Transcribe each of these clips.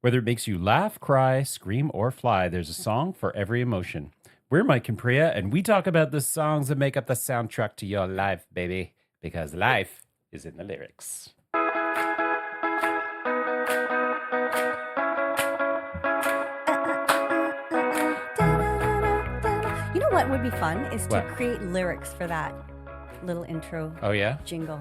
Whether it makes you laugh, cry, scream, or fly, there's a song for every emotion. We're Mike and Priya, and we talk about the songs that make up the soundtrack to your life, baby, because life is in the lyrics. You know what would be fun is to What? create lyrics for that little intro Oh, yeah? jingle.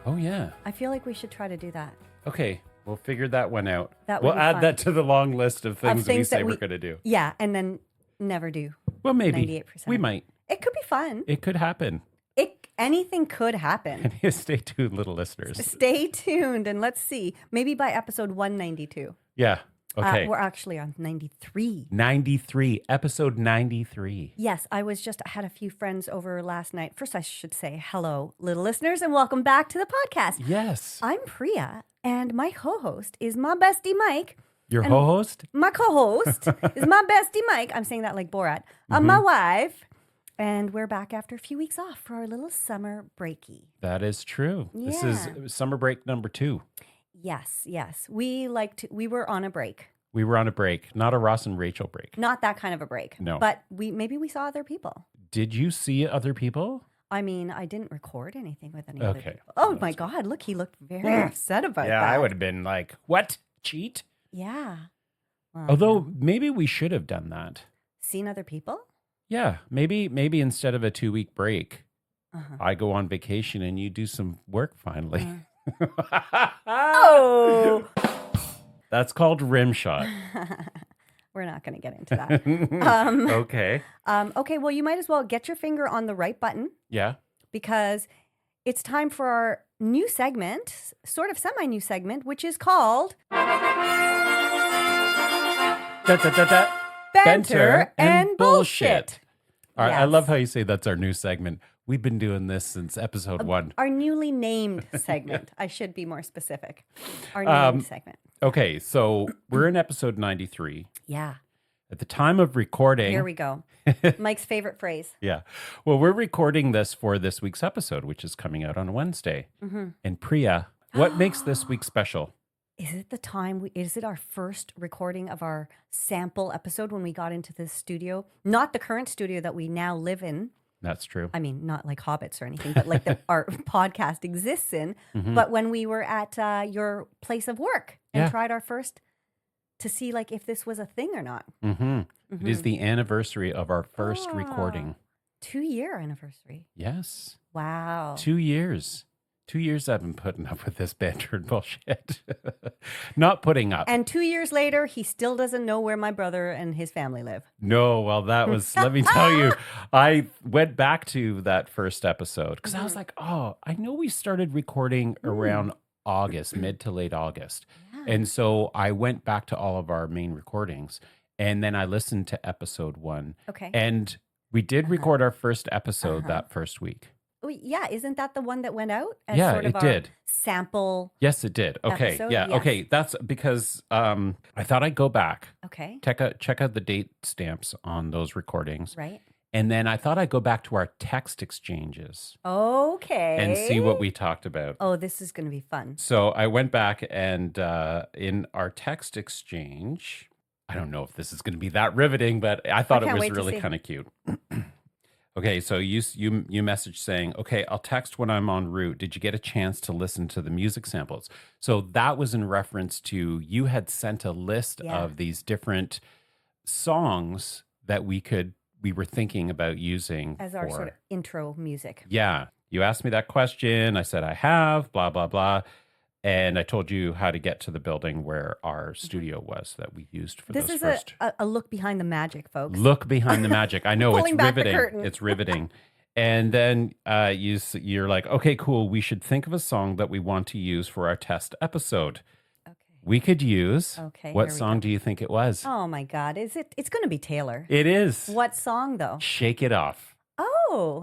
Oh, yeah. I feel like we should try to do that. Okay, we'll figure that one out. That would We'll be add fun. that to the long list of things that we things that say we- we're going to do. Yeah, and then never do. Well, maybe. 98%. We might. It could be fun. It could happen. Anything could happen. Stay tuned, little listeners. Stay tuned and let's see. Maybe by episode 192. Yeah. Okay. We're actually on 93. 93, episode 93. Yes, I had a few friends over last night. First, I should say hello, little listeners, and welcome back to the podcast. Yes. I'm Priya, and my co-host is my bestie Mike. Your And co-host? My co-host is my bestie Mike. I'm saying that like Borat. My wife. And we're back after a few weeks off for our little summer breaky. That is true. This Yeah. is summer break number 2. Yes. We were on a break. We were on a break, not a Ross and Rachel break. Not that kind of a break. No. But maybe we saw other people. Did you see other people? I mean, I didn't record anything with any other Okay. people. Oh That's my God, look, he looked very upset about Yeah, that. I would have been like, what? Cheat? Yeah. Well, Although maybe we should have done that. seen other people? Yeah, maybe instead of a 2-week break, Uh-huh. I go on vacation and you do some work finally. Oh! That's called rim shot. We're not going to get into that. Okay. Okay, well, you might as well get your finger on the right button Yeah. because it's time for our new segment, sort of semi-new segment, which is called Banter and Bullshit. All right, I Yes. love how you say that's our new segment. We've been doing this since episode 1. Our newly named segment. I should be more specific. Our named segment. Okay, so we're in episode 93. Yeah. At the time of recording. Here we go. Mike's favorite phrase. Yeah. Well, we're recording this for this week's episode, which is coming out on Wednesday. Mm-hmm. And Priya, what makes this week special? Is it the time? Is it our first recording of our sample episode when we got into this studio? Not the current studio that we now live in. That's true. I mean, not like hobbits or anything, but like our podcast exists in. Mhm. But when we were at your place of work and Yeah. tried our first to see like if this was a thing or not. Mhm. It is the anniversary of our first Ah. recording. 2-year anniversary. Yes. Wow. 2 years. 2 years I've been putting up with this banter and bullshit. Not putting up. And 2 years later, he still doesn't know where my brother and his family live. No, well, that was, let me tell you, I went back to that first episode because I was like, oh, I know we started recording around August, mid to late August. Yeah. And so I went back to all of our main recordings and then I listened to episode 1. Okay. And we did record our first episode that first week. Oh, yeah, isn't that the one that went out? As Yeah, sort of it our did. Sample. Yes, it did. Okay. Episode? Yeah. Yes. Okay. That's because I thought I'd go back, Okay. check out the date stamps on those recordings. Right. And then I thought I'd go back to our text exchanges Okay. and see what we talked about. Oh, this is going to be fun. So I went back and in our text exchange, I don't know if this is going to be that riveting, but I thought it can't was wait to really see. kind of cute. Okay, so you messaged saying, okay, I'll text when I'm en route. Did you get a chance to listen to the music samples? So that was in reference to you had sent a list Yeah. of these different songs that we were thinking about using As our sort of intro music. Yeah. You asked me that question. I said I have, blah, blah, blah. And I told you how to get to the building where our studio was that we used for This those is first. a look behind the magic, folks. Look behind the magic. I know it's Pulling back the riveting. curtain. It's riveting. And then you're like, okay, cool. We should think of a song that we want to use for our test episode. Okay. We could use. Okay, What here we song go. do you think it was? Oh my God. It's going to be Taylor. It is. What song though? Shake It Off. Oh.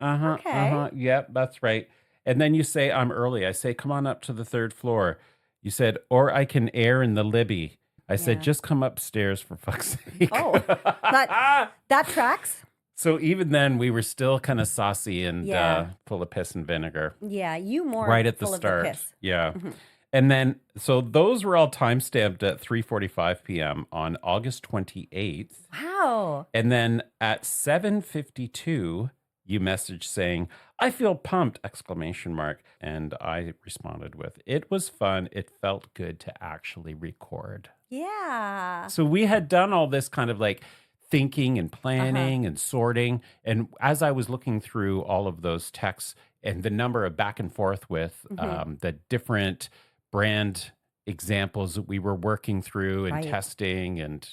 Okay. Yep, that's right. And then you say, I'm early. I say, come on up to the 3rd floor. You said, or I can air in the Libby. I said, Yeah. just come upstairs for fuck's sake. Oh. That tracks. So even then, we were still kind of saucy and Yeah. full of piss and vinegar Yeah, you more right at the full of start. piss. Yeah. And then, so those were all time stamped at 3:45 p.m. on August 28th. Wow. And then at 7:52, you messaged saying, "I feel pumped!" exclamation mark. And I responded with, "It was fun. It felt good to actually record." Yeah. So we had done all this kind of like thinking and planning and sorting. And as I was looking through all of those texts and the number of back and forth with the different brand examples that we were working through and Right. testing, and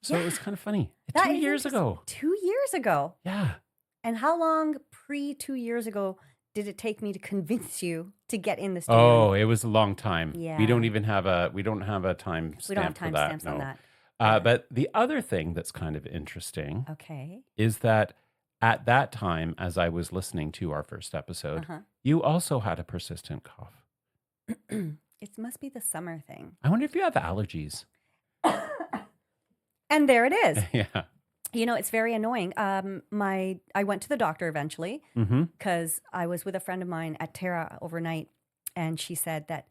so it was kind of funny. That 2 is years ago. 2 years ago. Yeah. And how long pre 2 years ago did it take me to convince you to get in the studio? Oh, it was a long time. Yeah. We don't have a time We don't have stamp for that. timestamps on that. But the other thing that's kind of interesting Okay. is that at that time, as I was listening to our first episode, Uh-huh. you also had a persistent cough. It must be the summer thing. I wonder if you have allergies. And there it is. Yeah. You know, it's very annoying. I went to the doctor eventually Mm-hmm. because I was with a friend of mine at Terra overnight, and she said that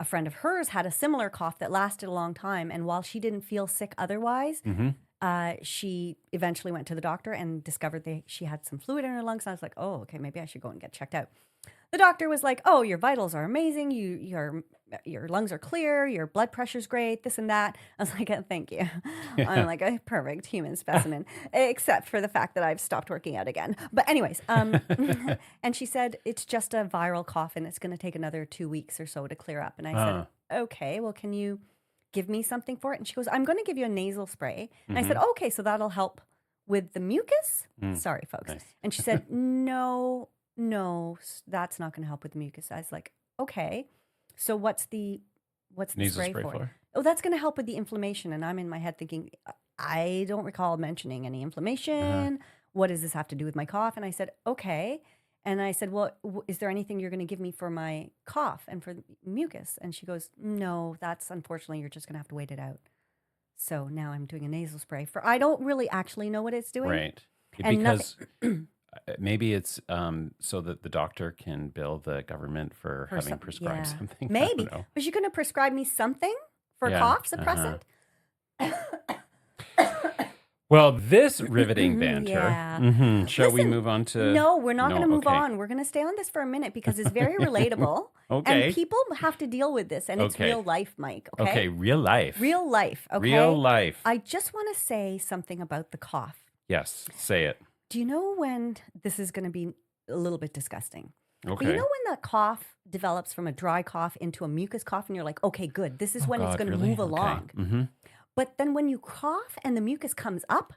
a friend of hers had a similar cough that lasted a long time. And while she didn't feel sick otherwise, Mm-hmm. she eventually went to the doctor and discovered that she had some fluid in her lungs. And I was like, oh, okay, maybe I should go and get checked out. The doctor was like, oh, your vitals are amazing. Your lungs are clear. Your blood pressure's great, this and that. I was like, thank you. Yeah. I'm like a perfect human specimen, except for the fact that I've stopped working out again. But anyways, and she said, it's just a viral cough and it's going to take another 2 weeks or so to clear up. And I said, okay, well, can you give me something for it? And she goes, I'm going to give you a nasal spray. And I said, okay, so that'll help with the mucus? Sorry, folks. Nice. And she said, no, that's not going to help with the mucus. I was like, okay, so what's the Nasal spray spray for? for? Oh, that's going to help with the inflammation. And I'm in my head thinking, I don't recall mentioning any inflammation. What does this have to do with my cough? And I said, okay. And I said, well, is there anything you're going to give me for my cough and for mucus? And she goes, no, that's unfortunately, you're just going to have to wait it out. So now I'm doing a nasal spray for, I don't really actually know what it's doing. Right. And Because maybe it's so that the doctor can bill the government for having prescribed something. I Maybe. don't know. Was you going to prescribe me something for Yeah, cough suppressant? Well, this riveting banter. Yeah. Shall we Listen, move on to? No, we're not going to move okay. on. We're going to stay on this for a minute because it's very relatable. Okay. And people have to deal with this. And it's Okay. real life, Mike. Okay. Okay, real life. Real life. Okay. Real life. I just want to say something about the cough. Yes, say it. Do you know when this is going to be a little bit disgusting? Okay. But you know when the cough develops from a dry cough into a mucus cough and you're like, okay, good. This is when it's God, going to really? move Okay. along. Mm-hmm. But then when you cough and the mucus comes up,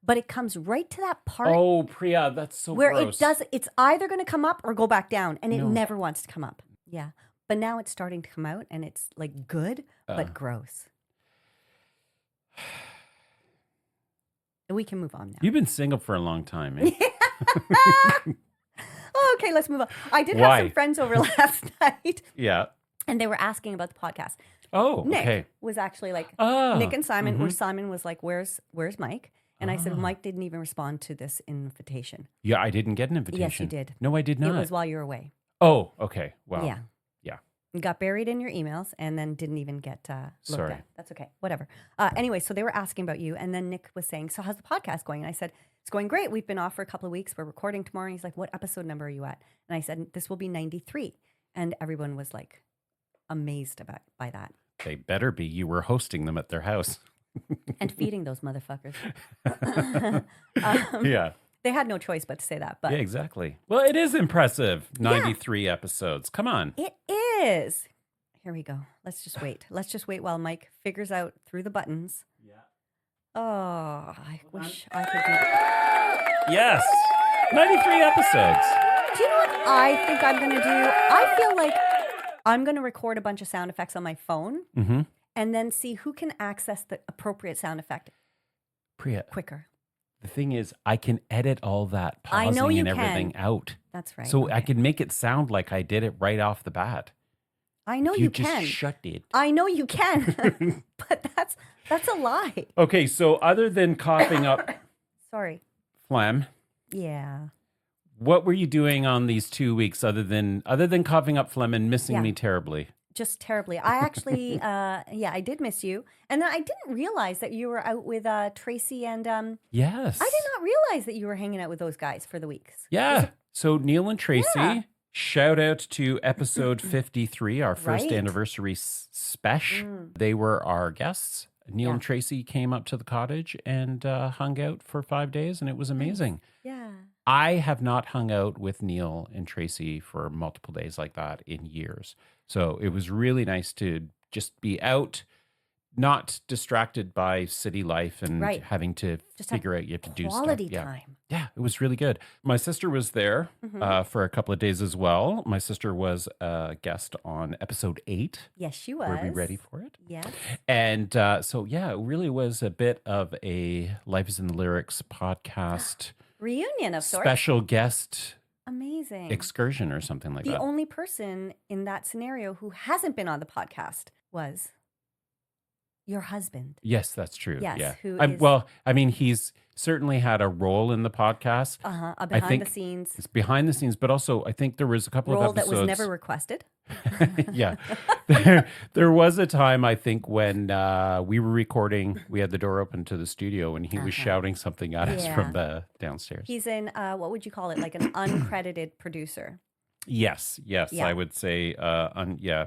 but it comes right to that part Oh, Priya, that's so where gross. it's either going to come up or go back down, and it No. never wants to come up. Yeah. But now it's starting to come out and it's like good, but gross. We can move on now. You've been single for a long time, eh? Okay, let's move on. I did Why? have some friends over last night, Yeah. and they were asking about the podcast. Oh, Nick okay. was actually like, Oh, Nick and Simon, where mhm. Simon was like, where's Mike? And I said, Mike didn't even respond to this invitation. Yeah, I didn't get an invitation. Yes, you did. No, I did not. It was while you were away. Oh, okay. Wow. Yeah. Yeah. You got buried in your emails and then didn't even get looked Sorry. at. That's okay. Whatever. Anyway, so they were asking about you. And then Nick was saying, so how's the podcast going? And I said, it's going great. We've been off for a couple of weeks. We're recording tomorrow. And he's like, what episode number are you at? And I said, this will be 93. And everyone was like amazed by that. They better be. You were hosting them at their house. And feeding those motherfuckers. Yeah. They had no choice but to say that. But Yeah, exactly. Well, it is impressive. 93 episodes. Come on. it is. Here we go. Let's just wait. Let's just wait while Mike figures out through the buttons. Yeah. Oh, I wish I could do that. Yes. 93 episodes. Do you know what I think I'm going to do? I feel like I'm going to record a bunch of sound effects on my phone Mm-hmm. and then see who can access the appropriate sound effect Priya, quicker. the thing is, I can edit all that I pausing know you and everything can. out. That's right. So I okay. can make it sound like I did it right off the bat. I know If you just can. shut it. I know you can. But that's a lie. Okay, so other than coughing up Sorry. phlegm, Yeah. what were you doing on these 2 weeks other than coughing up phlegm and missing Yeah. me terribly? just terribly. I actually, I did miss you. And then I didn't realize that you were out with Tracy and Yes. I did not realize that you were hanging out with those guys for the weeks. Yeah. So Neil and Tracy, Yeah. shout out to episode 53, our first Right. anniversary special. They were our guests. Neil Yeah. and Tracy came up to the cottage and hung out for 5 days, and it was amazing. Yeah. I have not hung out with Neil and Tracy for multiple days like that in years. So it was really nice to just be out, not distracted by city life and Right. having to Just have figure out you have to do stuff. Quality Yeah. time. Yeah, it was really good. My sister was there for a couple of days as well. My sister was a guest on episode 8. Yes, she was. Were we ready for it? Yes. And so, yeah, it really was a bit of a Life is in the Lyrics podcast Reunion of sorts. special guest Amazing. excursion or something like The that. only person in that scenario who hasn't been on the podcast was your husband. Yes, that's true. Yes, Yeah. who I'm- is- well, I mean, he's certainly had a role in the podcast. Behind think the scenes It's behind the scenes, but also I think there was a couple role of that episodes. was never requested. Yeah. There was a time, I think, when we were recording, we had the door open to the studio and he was shouting something at us Yeah. from the downstairs. He's in, what would you call it? Like an uncredited producer. Yes, Yeah. I would say,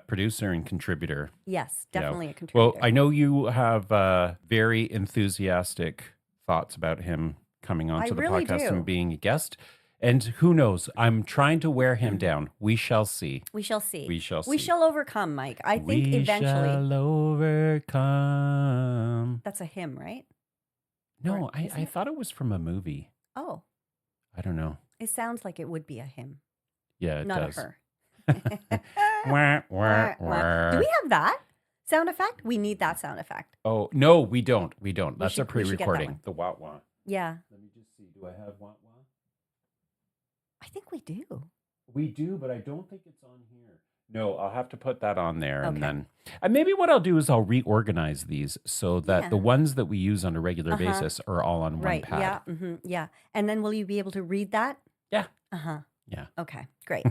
producer and contributor. Yes, you know. definitely a contributor. Well, I know you have very enthusiastic thoughts about him coming onto the really podcast do. and being a guest. And who knows? I'm trying to wear him down. We shall see. We shall see. We shall We see. shall overcome, Mike. I think We eventually. shall overcome. That's a hymn, right? No, Or I isn't it? thought it was from a movie. Oh, I don't know. it sounds like it would be a hymn, Yeah, it not does. a her. Wah, wah, wah. Do we have that sound effect? We need that sound effect. Oh, no, we don't. We don't. That's a we should get that pre-recording. one. The wah wah. Yeah, Let me just see. Do I have wah wah? I think we do. We do, but I don't think it's on here. No, I'll have to put that on there. And Okay. then maybe what I'll do is I'll reorganize these so that Yeah. the ones that we use on a regular Uh-huh. basis are all on one Right. pad. Yeah. Yeah. And then will you be able to read that? Yeah. Uh-huh. Yeah. Okay. Great.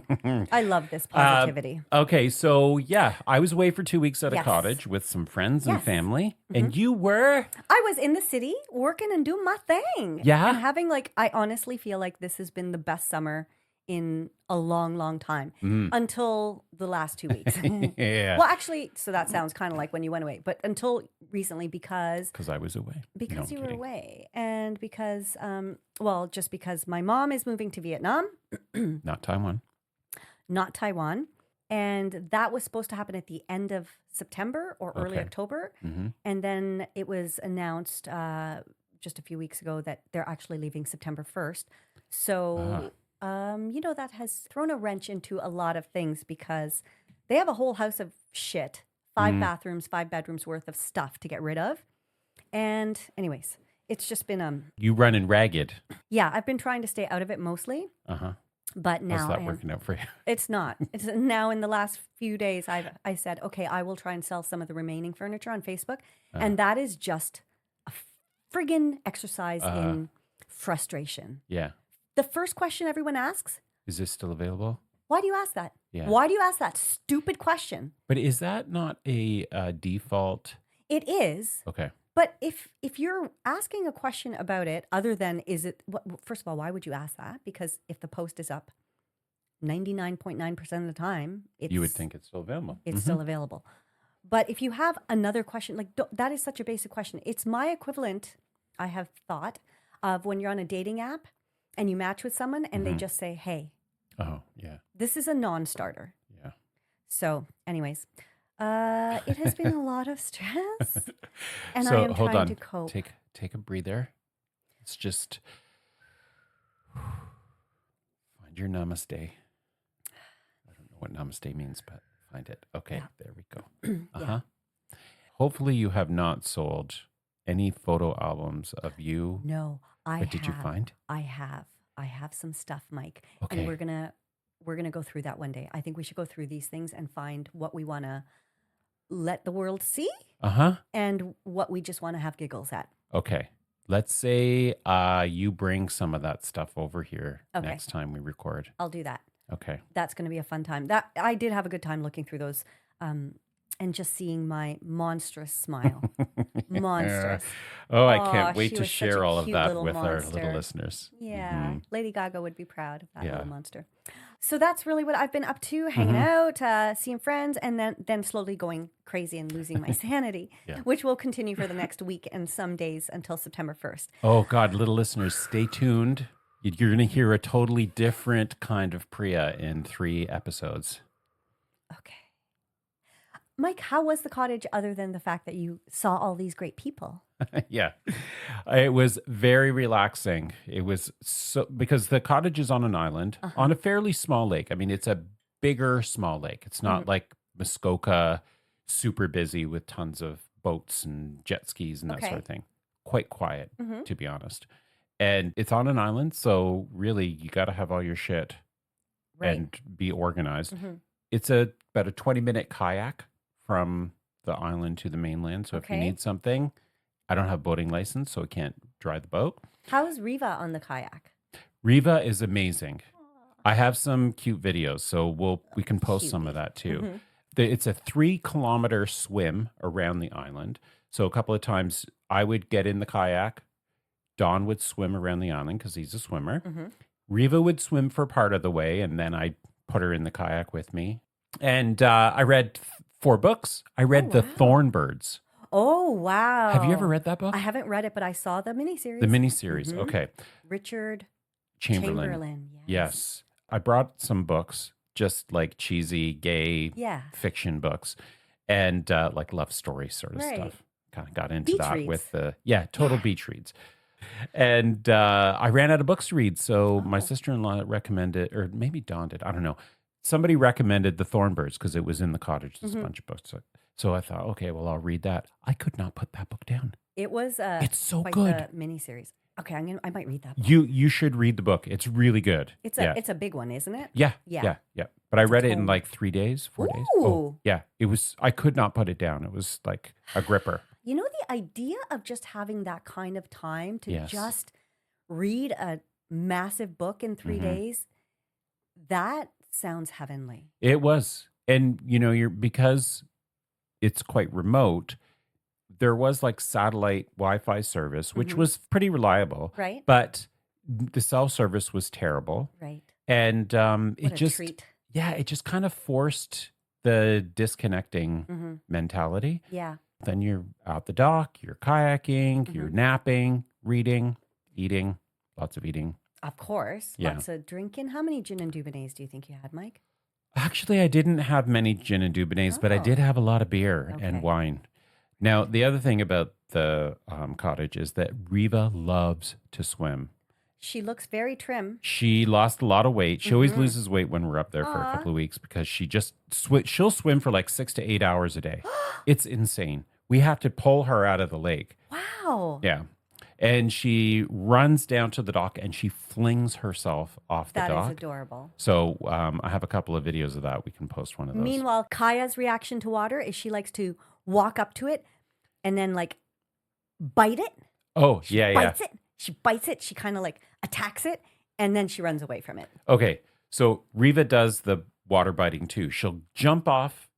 I love this positivity. Okay, so yeah, I was away for 2 weeks at a Yes. cottage with some friends and Yes. family. And you were? I was in the city working and doing my thing. Yeah? And having I honestly feel like this has been the best summer in a long, long time until the last 2 weeks. Yeah. Well, actually, so that sounds kind of like when you went away, but until recently because Because I was away. No, because I'm you were kidding. away and because just because my mom is moving to Vietnam, Not Taiwan. not Taiwan, and that was supposed to happen at the end of September or early Okay. October, Mhm. and then it was announced just a few weeks ago that they're actually leaving September 1st. So that has thrown a wrench into a lot of things because they have a whole house of shit, 5 bathrooms, 5 bedrooms worth of stuff to get rid of. And anyways, it's just been You running ragged. yeah, I've been trying to stay out of it mostly, Uh-huh. but How's now that I am. working out for you? It's not. It's now in the last few days I said, okay, I will try and sell some of the remaining furniture on Facebook. And that is just a friggin' exercise in frustration. Yeah. The first question everyone asks, Is this still available? why do you ask that? Yeah. Why do you ask that stupid question? But is that not a default? It is. Okay. But if you're asking a question about it, other than first of all, why would you ask that? Because if the post is up 99.9% of the time, You would think it's still available. it's still available. But if you have another question, that is such a basic question. It's my equivalent, I have thought, of when you're on a dating app and you match with someone and they just say, hey, Oh, yeah. this is a non-starter. Yeah. So anyways, it has been a lot of stress and I So am hold trying on. to cope. Take a breather. It's just find your namaste. I don't know what namaste means, but find it. Okay, there we go. Uh-huh. Hopefully you have not sold any photo albums of you. No, What did you find? I have some stuff, Mike. Okay. And we're gonna go through that one day. I think we should go through these things and find what we want to let the world see Uh-huh. and what we just want to have giggles at. Okay. Let's say you bring some of that stuff over here Okay. next time we record. I'll do that. Okay. That's going to be a fun time. That I did have a good time looking through those and just seeing my monstrous smile. Monstrous. Oh, I Oh, can't wait she to was such share a all of cute that little with our little monster. listeners. Yeah, Mhm. Lady Gaga would be proud of that Yeah. little monster. So that's really what I've been up to, hanging out, seeing friends, and then slowly going crazy and losing my sanity, Yeah. which will continue for the next week and some days until September 1st. Oh, God, little listeners, stay tuned. You're going to hear a totally different kind of Priya in 3 episodes. Okay. Mike, how was the cottage other than the fact that you saw all these great people? Yeah. It was very relaxing. It was so because the cottage is on an island on a fairly small lake. I mean, it's a bigger small lake. It's not like Muskoka, super busy with tons of boats and jet skis and that sort Okay. of thing. Quite quiet, Mm-hmm. to be honest. And it's on an island, so really you got to have all your shit Right. and be organized. Mm-hmm. It's about a 20-minute kayak from the island to the mainland. So if you Okay. need something, I don't have a boating license, so I can't drive the boat. How's Riva on the kayak? Riva is amazing. I have some cute videos, so we can post some of Cutie. that too. Mhm. It's a 3-kilometer swim around the island. So a couple of times I would get in the kayak. Don would swim around the island because he's a swimmer. Mhm. Riva would swim for part of the way, and then I'd put her in the kayak with me. And I read 4 books. I read The wow. Thornbirds. Oh, wow. Have you ever read that book? I haven't read it, but I saw the miniseries. The miniseries. Mhm. Okay. Richard Chamberlain. Yes. Yes. I brought some books, just like cheesy, gay Yeah. fiction books and like love story sort of Right. stuff. Kind of got into Beach that reads. with total beach reads. And I ran out of books to read. So my Oh. sister-in-law recommended, or maybe Dawn did, I don't know. Somebody recommended The Thornbirds because it was in the cottage. There's a bunch of books. So I thought, okay, well, I'll read that. I could not put that book down. It was It's so quite good. the miniseries. Okay, I might read that book. You should read the book. It's really good. It's Yeah. a big one, isn't it? Yeah, Yeah. yeah. But I It's a read it in tome. like 3 days, 4 days. Ooh. Oh, yeah. It was, I could not put it down. It was like a gripper. You know, the idea of just having that kind of time to Yes. just read a massive book in 3 Mhm. days, that sounds heavenly. It was. And, because it's quite remote, there was like satellite Wi-Fi service, which Mhm. was pretty reliable, Right? but the cell service was terrible. Right. And What it a just, treat. yeah, it just kind of forced the disconnecting hmm mentality. Yeah. Then you're out the dock, you're kayaking, you're napping, reading, eating, lots of eating. Of course. Yeah. Lots of drinking. How many gin and dubonnaise do you think you had, Mike? Actually, I didn't have many gin and dubonnaise, but I did Oh. have a lot of beer Okay. and wine. Now, the other thing about the cottage is that Riva loves to swim. She looks very trim. She lost a lot of weight. She always loses weight when we're up there for a Aw. couple of weeks because she just she'll swim for like 6 to 8 hours a day. It's insane. We have to pull her out of the lake. Wow. Yeah. And she runs down to the dock and she flings herself off the That is dock. adorable. So I have a couple of videos of that. We can post one of those. Meanwhile, Kaya's reaction to water is she likes to walk up to it and then like bite it. Oh, She yeah. bites it. She bites it. She kind of like attacks it and then she runs away from it. Okay. So Riva does the water biting too. She'll jump off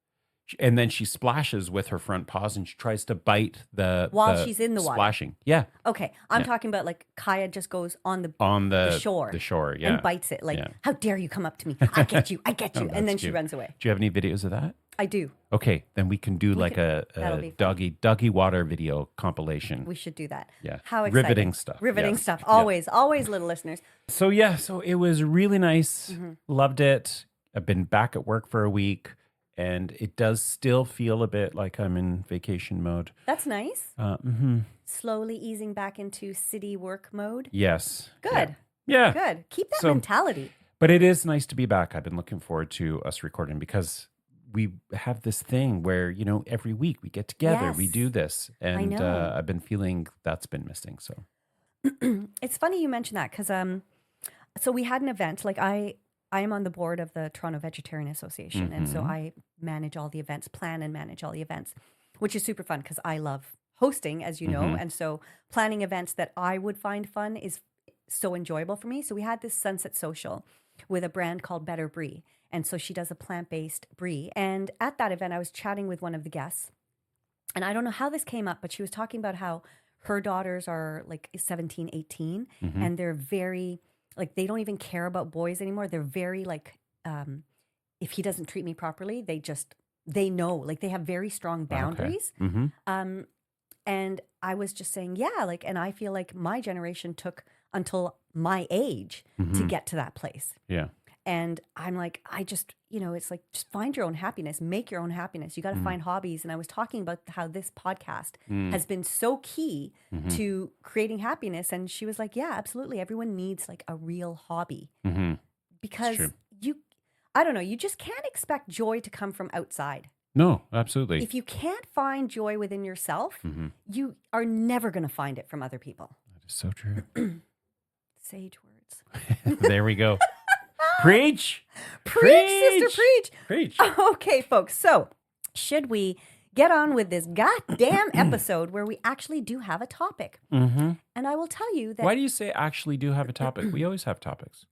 and then she splashes with her front paws and she tries to bite While she's in the water. splashing. Yeah. Okay. I'm Yeah. talking about like Kaya just goes on the On the shore. The shore, yeah. and bites it. Like, Yeah. how dare you come up to me? I get you. I get Oh, you. and then that's she cute. runs away. Do you have any videos of that? I do. Okay, then we can do like that'll a be fun. doggy water video compilation. We should do that. Yeah. How exciting. Riveting stuff. Riveting Yes. stuff. Yeah. Always, little listeners. So it was really nice. Mm-hmm. Loved it. I've been back at work for a week and it does still feel a bit like I'm in vacation mode. That's nice. Mhm. Slowly easing back into city work mode. Yes. Good. Yeah. Good. Keep that So- mentality. But it is nice to be back. I've been looking forward to us recording because we have this thing where, every week we get together, we Yes. do this. And know. I've been feeling that's been missing. So, It's funny you mention that because so we had an event. Like I am on the board of the Toronto Vegetarian Association, and so Mhm. I manage all the events, plan and manage all the events, which is super fun because I love hosting, as you know, Mhm. and so planning events that I would find fun is so enjoyable for me. So we had this sunset social with a brand called Better Brie, And so she does a plant-based brie. And at that event, I was chatting with one of the guests. And I don't know how this came up, but she was talking about how her daughters are like 17, 18, and they're very, like, they don't even care about boys anymore. They're very like, if he doesn't treat me properly, they know, like they have very strong boundaries. And I was just saying, yeah, like, and I feel like my generation took until my age to get to that place. Yeah. And I'm like, I just, it's like, just find your own happiness, make your own happiness. You got to find hobbies. And I was talking about how this podcast has been so key to creating happiness. And she was like, yeah, absolutely. Everyone needs like a real hobby because I don't know, you just can't expect joy to come from outside. No, absolutely. If you can't find joy within yourself, you are never going to find it from other people. That is so true. Sage words. There we go. Preach. Preach, sister, preach. Preach. Okay, folks. So, should we get on with this goddamn episode where we actually do have a topic? And I will tell you that. Why do you say actually do have a topic? We always have topics.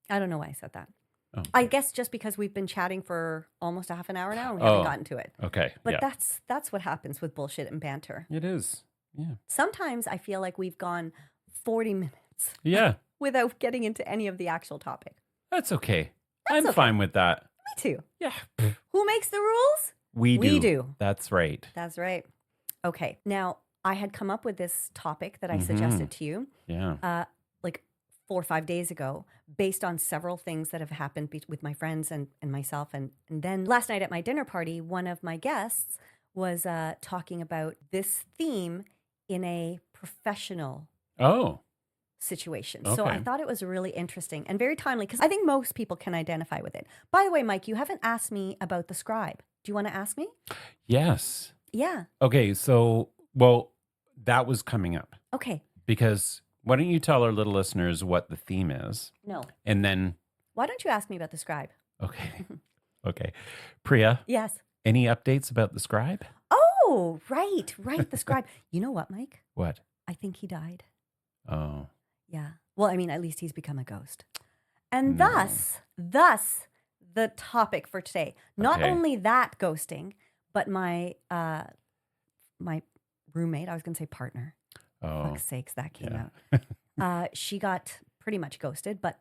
I don't know why I said that. Oh, I guess just because we've been chatting for almost a half an hour now and we haven't gotten to it. Okay. But that's what happens with bullshit and banter. It is. Yeah. Sometimes I feel like we've gone 40 minutes. Yeah. Without getting into any of the actual topic. That's okay. I'm fine with that. Me too. Yeah. Who makes the rules? We do. We do. That's right. That's right. Okay. Now, I had come up with this topic that I suggested to you. Yeah. Like 4 or 5 days ago, based on several things that have happened with my friends and myself. And then last night at my dinner party, one of my guests was talking about this theme in a professional situation. So I thought it was really interesting and very timely because I think most people can identify with it. By the way, Mike, you haven't asked me about the scribe. Do you want to ask me? Yes. Yeah. Okay. So, well, that was coming up. Okay. Because why don't you tell our little listeners what the theme is? No. And then. Why don't you ask me about the scribe? Okay. Okay. Priya. Yes. Any updates about the scribe? Oh, right. The scribe. You know what, Mike? What? I think he died. Oh. Yeah. Well, I mean, at least he's become a ghost. And thus, the topic for today. Not only that ghosting, but my my roommate, I was going to say partner. Oh. Fuck's sakes, that came out. She got pretty much ghosted, but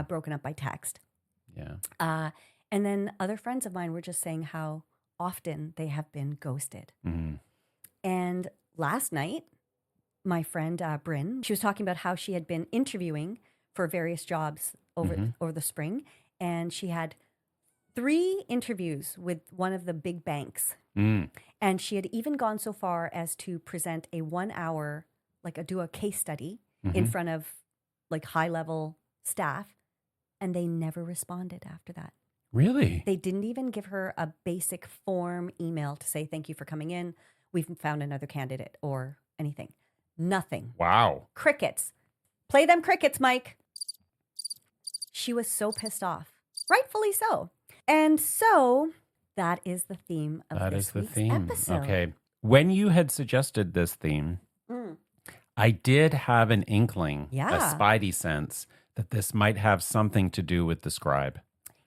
broken up by text. Yeah. And then other friends of mine were just saying how often they have been ghosted. And last night, my friend Bryn, she was talking about how she had been interviewing for various jobs over the spring, and she had 3 interviews with one of the big banks. And she had even gone so far as to present a 1-hour, do a case study in front of like high-level staff, and they never responded after that. Really? They didn't even give her a basic form email to say, thank you for coming in. We've found another candidate or anything. Nothing. Wow. Crickets. Play them crickets, Mike. She was so pissed off. Rightfully so. And so that is the theme of this week's episode. Okay. When you had suggested this theme, I did have an inkling, a spidey sense, that this might have something to do with the scribe.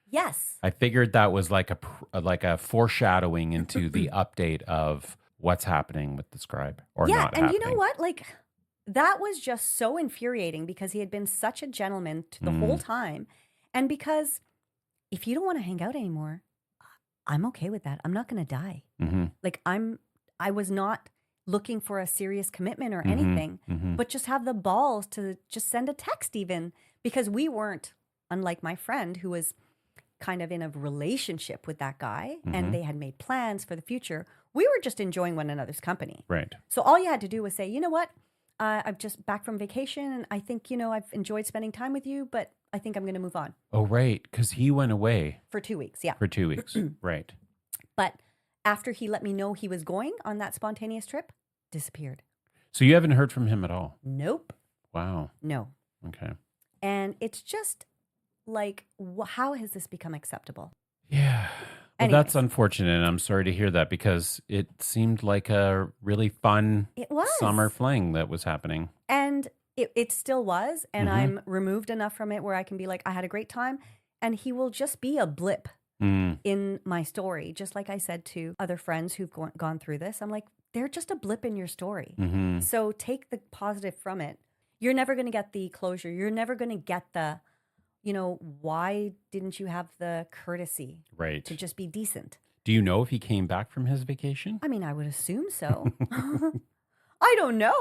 Yes. I figured that was like a foreshadowing into the update of what's happening with the scribe or not happening. And you know what? That was just so infuriating because he had been such a gentleman the whole time. And because if you don't want to hang out anymore, I'm okay with that. I'm not going to die. I was not looking for a serious commitment or anything, but just have the balls to just send a text even, because we weren't, unlike my friend who was kind of in a relationship with that guy and they had made plans for the future. We were just enjoying one another's company. Right. So all you had to do was say, you know what? I'm just back from vacation and I think, I've enjoyed spending time with you, but I think I'm going to move on. Oh, right. Because he went away. For 2 weeks, yeah. For 2 weeks. Right. But after he let me know he was going on that spontaneous trip, disappeared. So you haven't heard from him at all? Nope. Wow. No. Okay. And it's just like, how has this become acceptable? Yeah. Well, that's unfortunate. And I'm sorry to hear that because it seemed like a really fun summer fling that was happening. And it still was. And I'm removed enough from it where I can be like, I had a great time. and he will just be a blip Mm. in my story. Just like I said to other friends who've gone through this, I'm like, they're just a blip in your story. Mm-hmm. So take the positive from it. You're never going to get the closure. You're never going to get the, why didn't you have the courtesy Right. to just be decent? Do you know if he came back from his vacation? I mean, I would assume so. I don't know.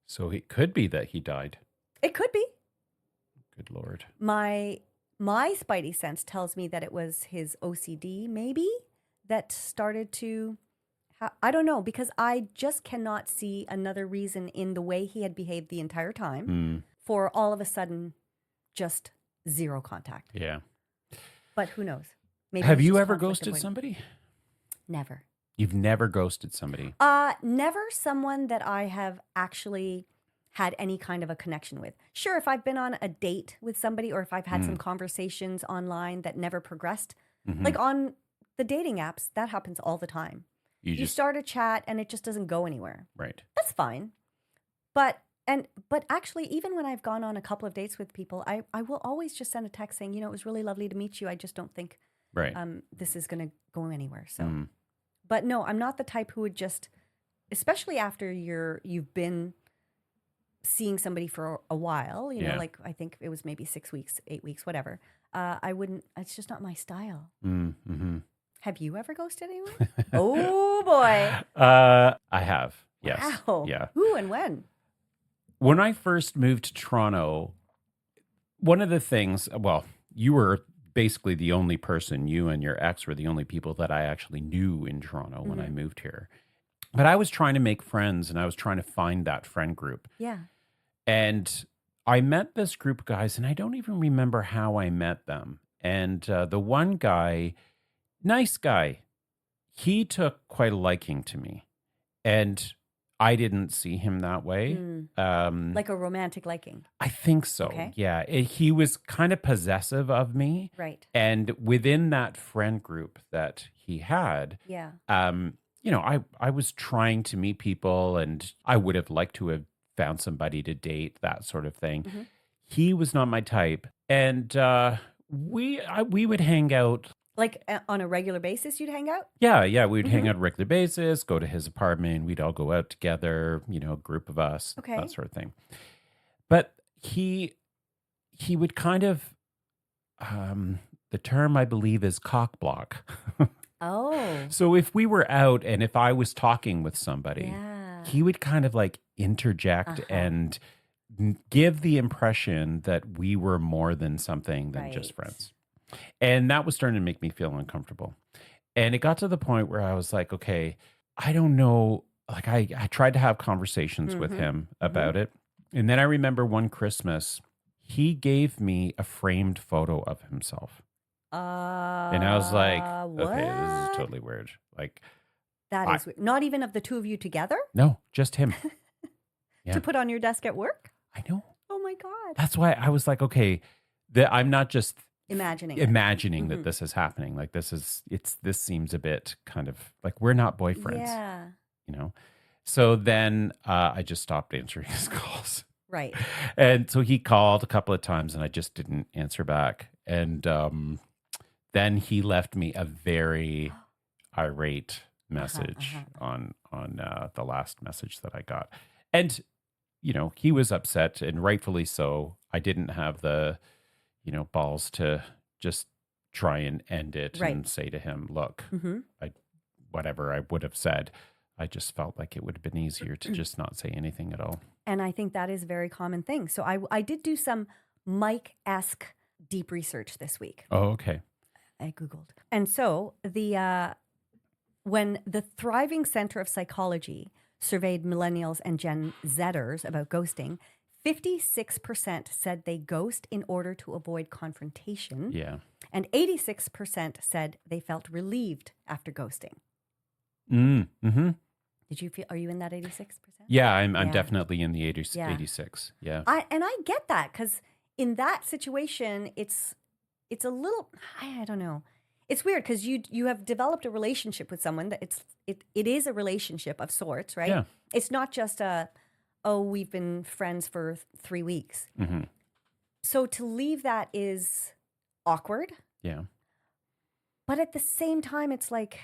So it could be that he died. It could be. Good Lord. My spidey sense tells me that it was his OCD, maybe, that started to. I don't know, because I just cannot see another reason in the way he had behaved the entire time Mm. for all of a sudden just zero contact. Yeah. But who knows? Maybe Have it's you just ever conflict ghosted avoidance. somebody? Never. You've never ghosted somebody. Never someone that I have actually had any kind of a connection with. Sure, if I've been on a date with somebody or if I've had some conversations online that never progressed, Mhm. like on the dating apps, that happens all the time. You You just start a chat and it just doesn't go anywhere. right. That's fine. But actually, even when I've gone on a couple of dates with people, I will always just send a text saying, it was really lovely to meet you. I just don't think Right. this is going to go anywhere. So, Mm. but no, I'm not the type who would just, especially after you've been seeing somebody for a while, Yeah. like I think it was maybe 6 weeks, 8 weeks, whatever. I wouldn't. It's just not my style. Mm-hmm. Have you ever ghosted anyone? Oh boy! I have. Yes. Wow. Yeah. Who and when? When I first moved to Toronto, one of the things, well, you were basically the only person, you and your ex were the only people that I actually knew in Toronto when I moved here. But I was trying to make friends and I was trying to find that friend group. Yeah. And I met this group of guys, and I don't even remember how I met them. And the one guy, nice guy, he took quite a liking to me. And I didn't see him that way. Like a romantic liking. I think so. Okay. Yeah. He was kind of possessive of me. Right. And within that friend group that he had, Yeah. I was trying to meet people and I would have liked to have found somebody to date, that sort of thing. Mm-hmm. He was not my type. And we would hang out. Like on a regular basis, you'd hang out? Yeah, we'd hang out on a regular basis, go to his apartment, we'd all go out together, a group of us, Okay. that sort of thing. But he would kind of, the term I believe is cock block. Oh. So if we were out and if I was talking with somebody, Yeah. he would kind of like interject and give the impression that we were more than something than just Right. friends. And that was starting to make me feel uncomfortable. And it got to the point where I was like, okay, I don't know. Like I tried to have conversations with him about it. And then I remember one Christmas, he gave me a framed photo of himself. And I was like, okay, this is totally weird. Like, That is weird. Not even of the two of you together no, just him. Yeah. to put on your desk at work? I know. Oh my God. That's why I was like, okay, I'm not just Imagining. that this is happening. Like this seems a bit kind of like we're not boyfriends, Yeah. So then I just stopped answering his calls. Right. And so he called a couple of times and I just didn't answer back. And then he left me a very irate message on the last message that I got. And, he was upset and rightfully so. I didn't have the, balls to just try and end it Right. and say to him, look, Mm-hmm. whatever I would have said, I just felt like it would have been easier to just not say anything at all. And I think that is a very common thing. So I did do some Mike-esque deep research this week. Oh, okay. I Googled. And so when the Thriving Center of Psychology surveyed millennials and Gen Zers about ghosting, 56% said they ghost in order to avoid confrontation. Yeah. And 86% said they felt relieved after ghosting. Mm-hmm. Did you feel, are you in that 86%? Yeah, I'm Yeah. definitely in the 80, Yeah. 86. Yeah. I get that because in that situation, it's a little, I don't know. It's weird because you have developed a relationship with someone that it is a relationship of sorts, right? Yeah. It's not just we've been friends for 3 weeks. Mm-hmm. So to leave that is awkward. Yeah. But at the same time, it's like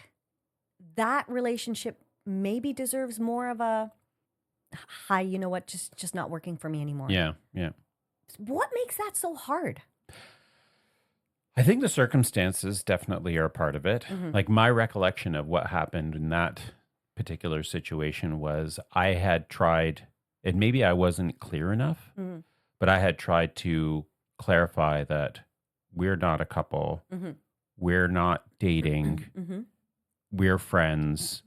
that relationship maybe deserves more of a hi, you know what, just not working for me anymore. Yeah. Yeah. What makes that so hard? I think the circumstances definitely are a part of it. Mhm. Like my recollection of what happened in that particular situation was I had tried, and maybe I wasn't clear enough, Mhm. but I had tried to clarify that we're not a couple, Mhm. we're not dating, Mhm. we're friends.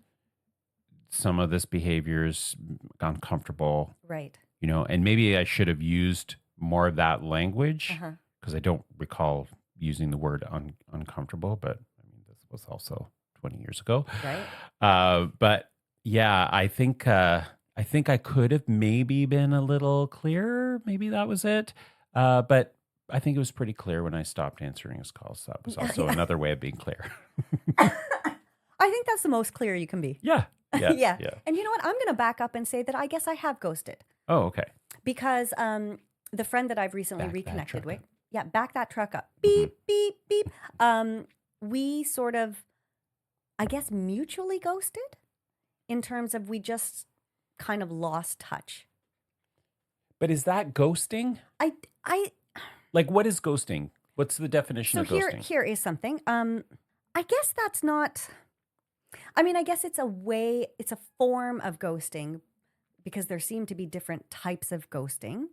Some of this behavior's uncomfortable, Right. and maybe I should have used more of that language Uh-huh. because I don't recall using the word uncomfortable, but I mean, this was also 20 years ago. Right. But yeah, I think I could have maybe been a little clearer. Maybe that was it. But I think it was pretty clear when I stopped answering his calls. That was also Yeah. another way of being clear. I think that's the most clear you can be. Yeah. Yeah. Yeah. Yeah. And you know what? I'm going to back up and say that I guess I have ghosted Oh, okay. because the friend that I've recently Back that reconnected truck with, up. yeah, back that truck up. Mm-hmm. Beep, beep, beep. We sort of, I guess, mutually ghosted in terms of we just kind of lost touch. But is that ghosting? I Like, what is ghosting? What's the definition so of ghosting? here is something. I guess that's not. I mean, I guess it's a form of ghosting because there seem to be different types of ghosting.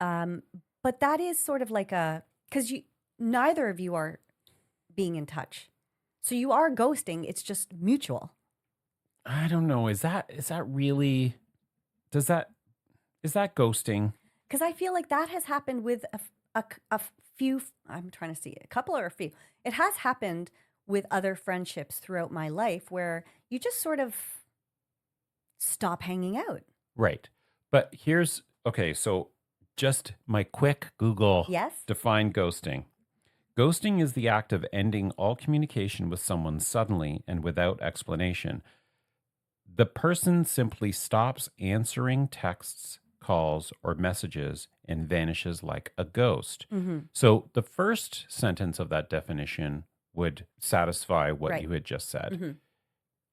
But that is sort of like because neither of you are being in touch, so you are ghosting. It's just mutual. I don't know. Is that really? Is that ghosting? Because I feel like that has happened with a few. I'm trying to see a couple or a few. It has happened with other friendships throughout my life where you just sort of stop hanging out. Right. But okay, so just my quick Google Yes. define ghosting. Ghosting is the act of ending all communication with someone suddenly and without explanation. The person simply stops answering texts, calls, or messages and vanishes like a ghost. Mm-hmm. So the first sentence of that definition would satisfy what Right. you had just said, Mm-hmm.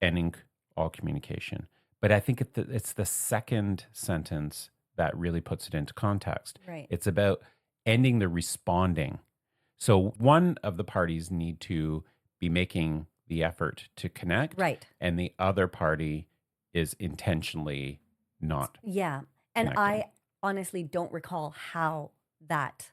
ending all communication. But I think it's the second sentence that really puts it into context. Right. It's about ending the responding. So one of the parties need to be making the effort to connect, Right. and the other party is intentionally not. Yeah. And Connecting. I honestly don't recall how that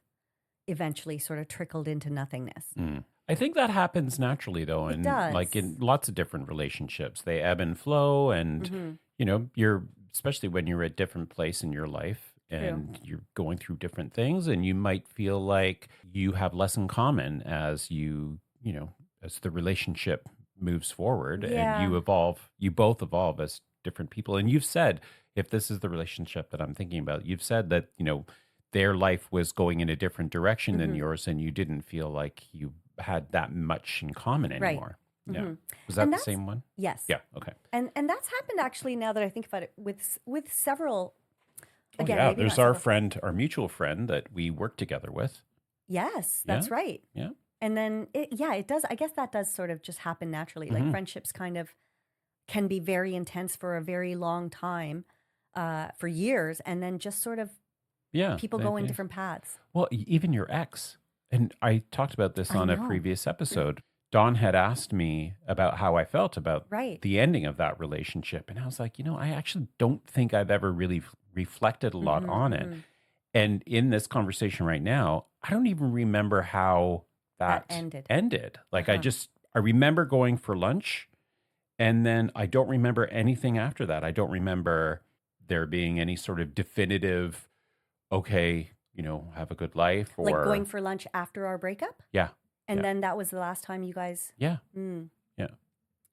eventually sort of trickled into nothingness. Mm. I think that happens naturally, though, It and does. like in lots of different relationships, they ebb and flow, and Mm-hmm. you're especially when you're at different place in your life and you're going through different things, and you might feel like you have less in common as as the relationship moves forward, Yeah. and you both evolve as different people. And you've said, if this is the relationship that I'm thinking about, you've said that their life was going in a different direction than Mhm. yours, and you didn't feel like you had that much in common Right. anymore. Yeah. Mhm. Was that And the that's same one? yes. Yeah. Okay. And that's happened actually now that I think about it with several Oh, again, yeah. maybe There's not our several. friend, our mutual friend that we work together with. Yes, Yeah. that's right. Yeah. And then it does. I guess that does sort of just happen naturally. Like Mhm. friendships kind of can be very intense for a very long time, for years, and then just sort of Yeah. people go in different paths. Well, even your ex. And I talked about this I on a know. previous episode. Dawn had asked me about how I felt about Right. the ending of that relationship. And I was like, I actually don't think I've ever really reflected a lot Mhm, on it. mhm. And in this conversation right now, I don't even remember how That that ended. Like, Uh-huh. I remember going for lunch, and then I don't remember anything after that. I don't remember there being any sort of definitive, okay, have a good life, or Like going for lunch after our breakup, yeah, and yeah, then that was the last time you guys. yeah, Mm. yeah.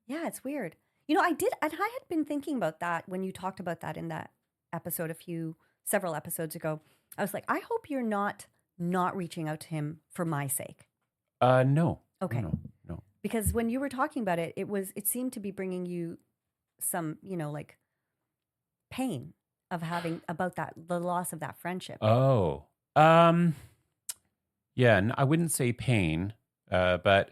Yeah, it's weird. I did, and I had been thinking about that when you talked about that in that episode several episodes ago. I was like, I hope you're not reaching out to him for my sake. No, Okay. no. Because when you were talking about it, it seemed to be bringing you some, like pain of having about the loss of that friendship. Oh, Yeah, and I wouldn't say pain, but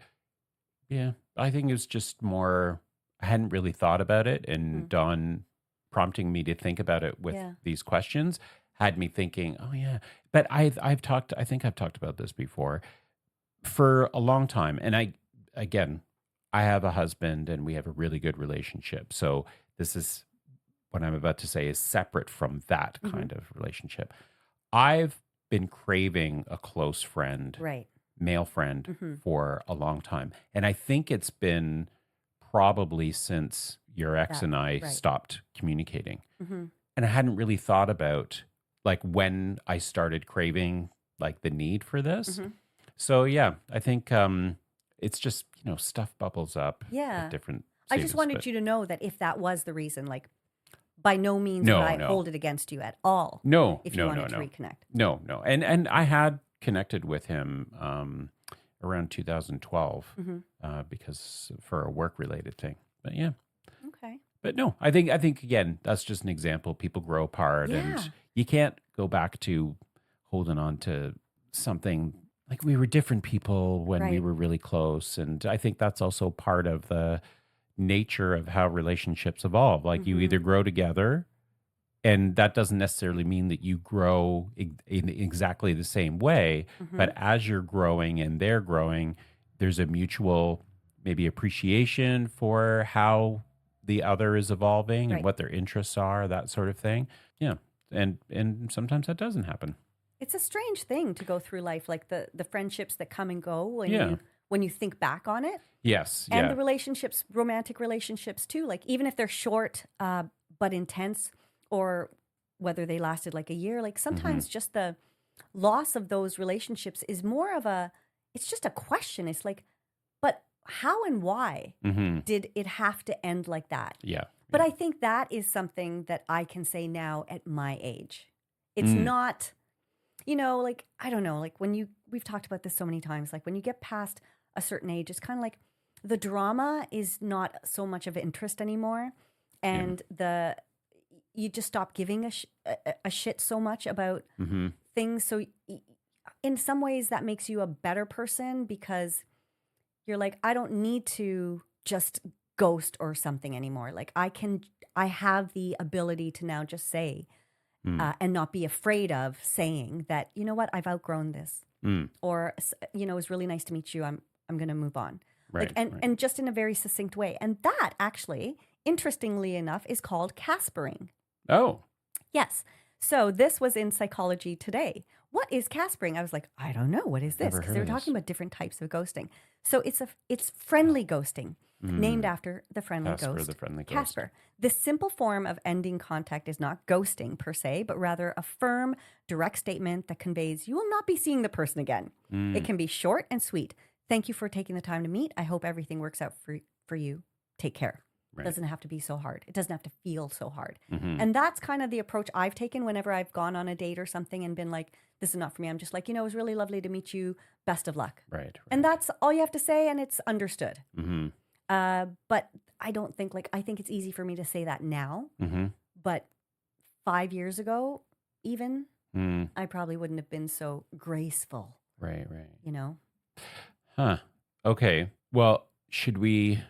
yeah, I think it was just more. I hadn't really thought about it, and Mm. Dawn prompting me to think about it with Yeah. these questions had me thinking, oh yeah. But I've talked. I think I've talked about this before for a long time, and again, I have a husband, and we have a really good relationship. So this is what I'm about to say is separate from that Hmm. kind of relationship. I've been craving a close friend, Right. male friend, Hmm. for a long time. And I think it's been probably since your ex That, and I right. stopped communicating. Hmm. And I hadn't really thought about like when I started craving like the need for this. Hmm. So yeah, I think it's just, stuff bubbles up at Yeah. different I just stages. wanted But you to know that if that was the reason, like by no means would no, I no. hold it against you at all No, if you no, no, wanted to no. reconnect. No, no. And I had connected with him around 2012 Hmm. because for a work related thing. But yeah. Okay. But no, I think again, that's just an example. People grow apart Yeah. and you can't go back to holding on to something like we were different people when we Right. were really close. And I think that's also part of the nature of how relationships evolve. Like you Hmm. either grow together, and that doesn't necessarily mean that you grow in exactly the same way, Hmm. but as you're growing and they're growing, there's a mutual maybe appreciation for how the other is evolving and Right. what their interests are, that sort of thing. Yeah. And sometimes that doesn't happen. It's a strange thing to go through life, like the friendships that come and go Yeah. when you think back on it, Yes. and the Yeah. relationships, romantic relationships too. Like even if they're short but intense, or whether they lasted like a year, like Hmm. sometimes just the loss of those relationships is more of a. It's just a question. It's like, but how and why Hmm. did it have to end like that? Yeah. But Yeah. I think that is something that I can say now at my age. It's Mm. not, like, I don't know, like we've talked about this so many times, like when you get past a certain age, it's kind of like the drama is not so much of interest anymore. Yeah. And you just stop giving a shit so much about Hmm. things. So in some ways that makes you a better person because you're like, I don't need to just ghost or something anymore. Like I have the ability to now just say, Mm. and not be afraid of saying that, you know what, I've outgrown this, Mm. or it was really nice to meet you. I'm going to move on, like, Right. and Right. and just in a very succinct way. And that actually, interestingly enough, is called caspering. Oh, Yes. So this was in Psychology Today. What is caspering? I was like, I don't know. What is this? never Because heard they were of talking this. about different types of ghosting. So it's friendly ghosting, named Mm. after the friendly Casper, the ghost, friendly ghost. Casper. The simple form of ending contact is not ghosting per se, but rather a firm, direct statement that conveys you will not be seeing the person again. It Mm. can be short and sweet. Thank you for taking the time to meet. I hope everything works out for you. Take care. Right. Doesn't have to be so hard. It doesn't have to feel so hard. Hmm. And that's kind of the approach I've taken whenever I've gone on a date or something and been like, this is not for me. I'm just like, it was really lovely to meet you. Best of luck. Right. And that's all you have to say, and it's understood. Hmm. But I don't think, I think it's easy for me to say that now. Hmm. But 5 years ago, even, Mm. I probably wouldn't have been so graceful, Right. Right. Huh. Okay. Well, should we?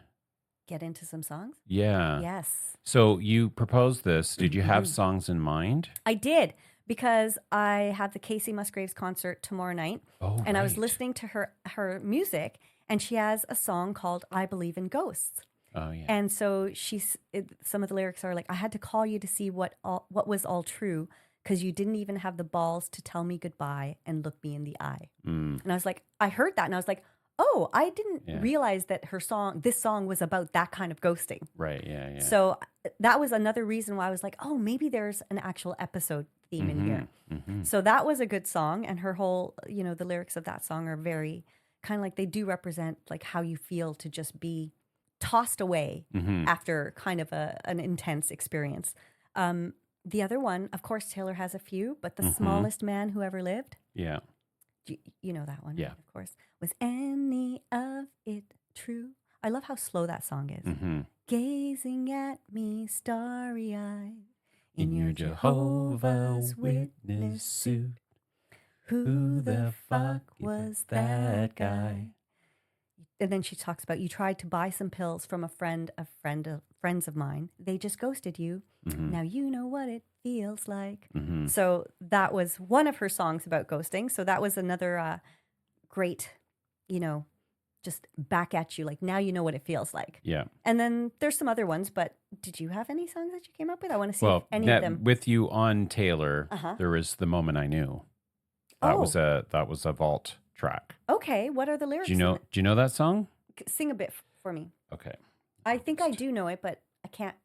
Get into some songs? Yeah. Yes. So you proposed this. Did you have Mhm. songs in mind? I did, because I have the Casey Musgraves concert tomorrow night. Oh, And I was right. listening to her music, and she has a song called I Believe in Ghosts. Oh, yeah. And so some of the lyrics are like, I had to call you to see what was all true, because you didn't even have the balls to tell me goodbye and look me in the eye. Mm. And I was like, I heard that and I was like, oh, I didn't Yeah. realize that this song was about that kind of ghosting. Right. Yeah. Yeah. So that was another reason why I was like, oh, maybe there's an actual episode theme in here. Mm-hmm. So that was a good song. And her whole, the lyrics of that song are very kind of like, they do represent like how you feel to just be tossed away Mm-hmm. after kind of an intense experience. The other one, of course, Taylor has a few, but The Mhm. Smallest Man Who Ever Lived, Yeah. you know that one, Yeah. right? Of course. Was any of it true? I love how slow that song is. Mm-hmm. Gazing at me starry-eyed In your Jehovah's Witness suit. Who the fuck was that guy? And then she talks about you tried to buy some pills from friends of mine. They just ghosted you. Now you know what it feels like. So that was one of her songs about ghosting. So that was another great, just back at you. Like now you know what it feels like. Yeah. And then there's some other ones, but did you have any songs that you came up with? I want to see if any of them. With you on Taylor, there was The Moment I Knew. That was a vault track. Okay, what are the lyrics? Do you know that song? Sing a bit for me. Okay. I think I do know it, but I can't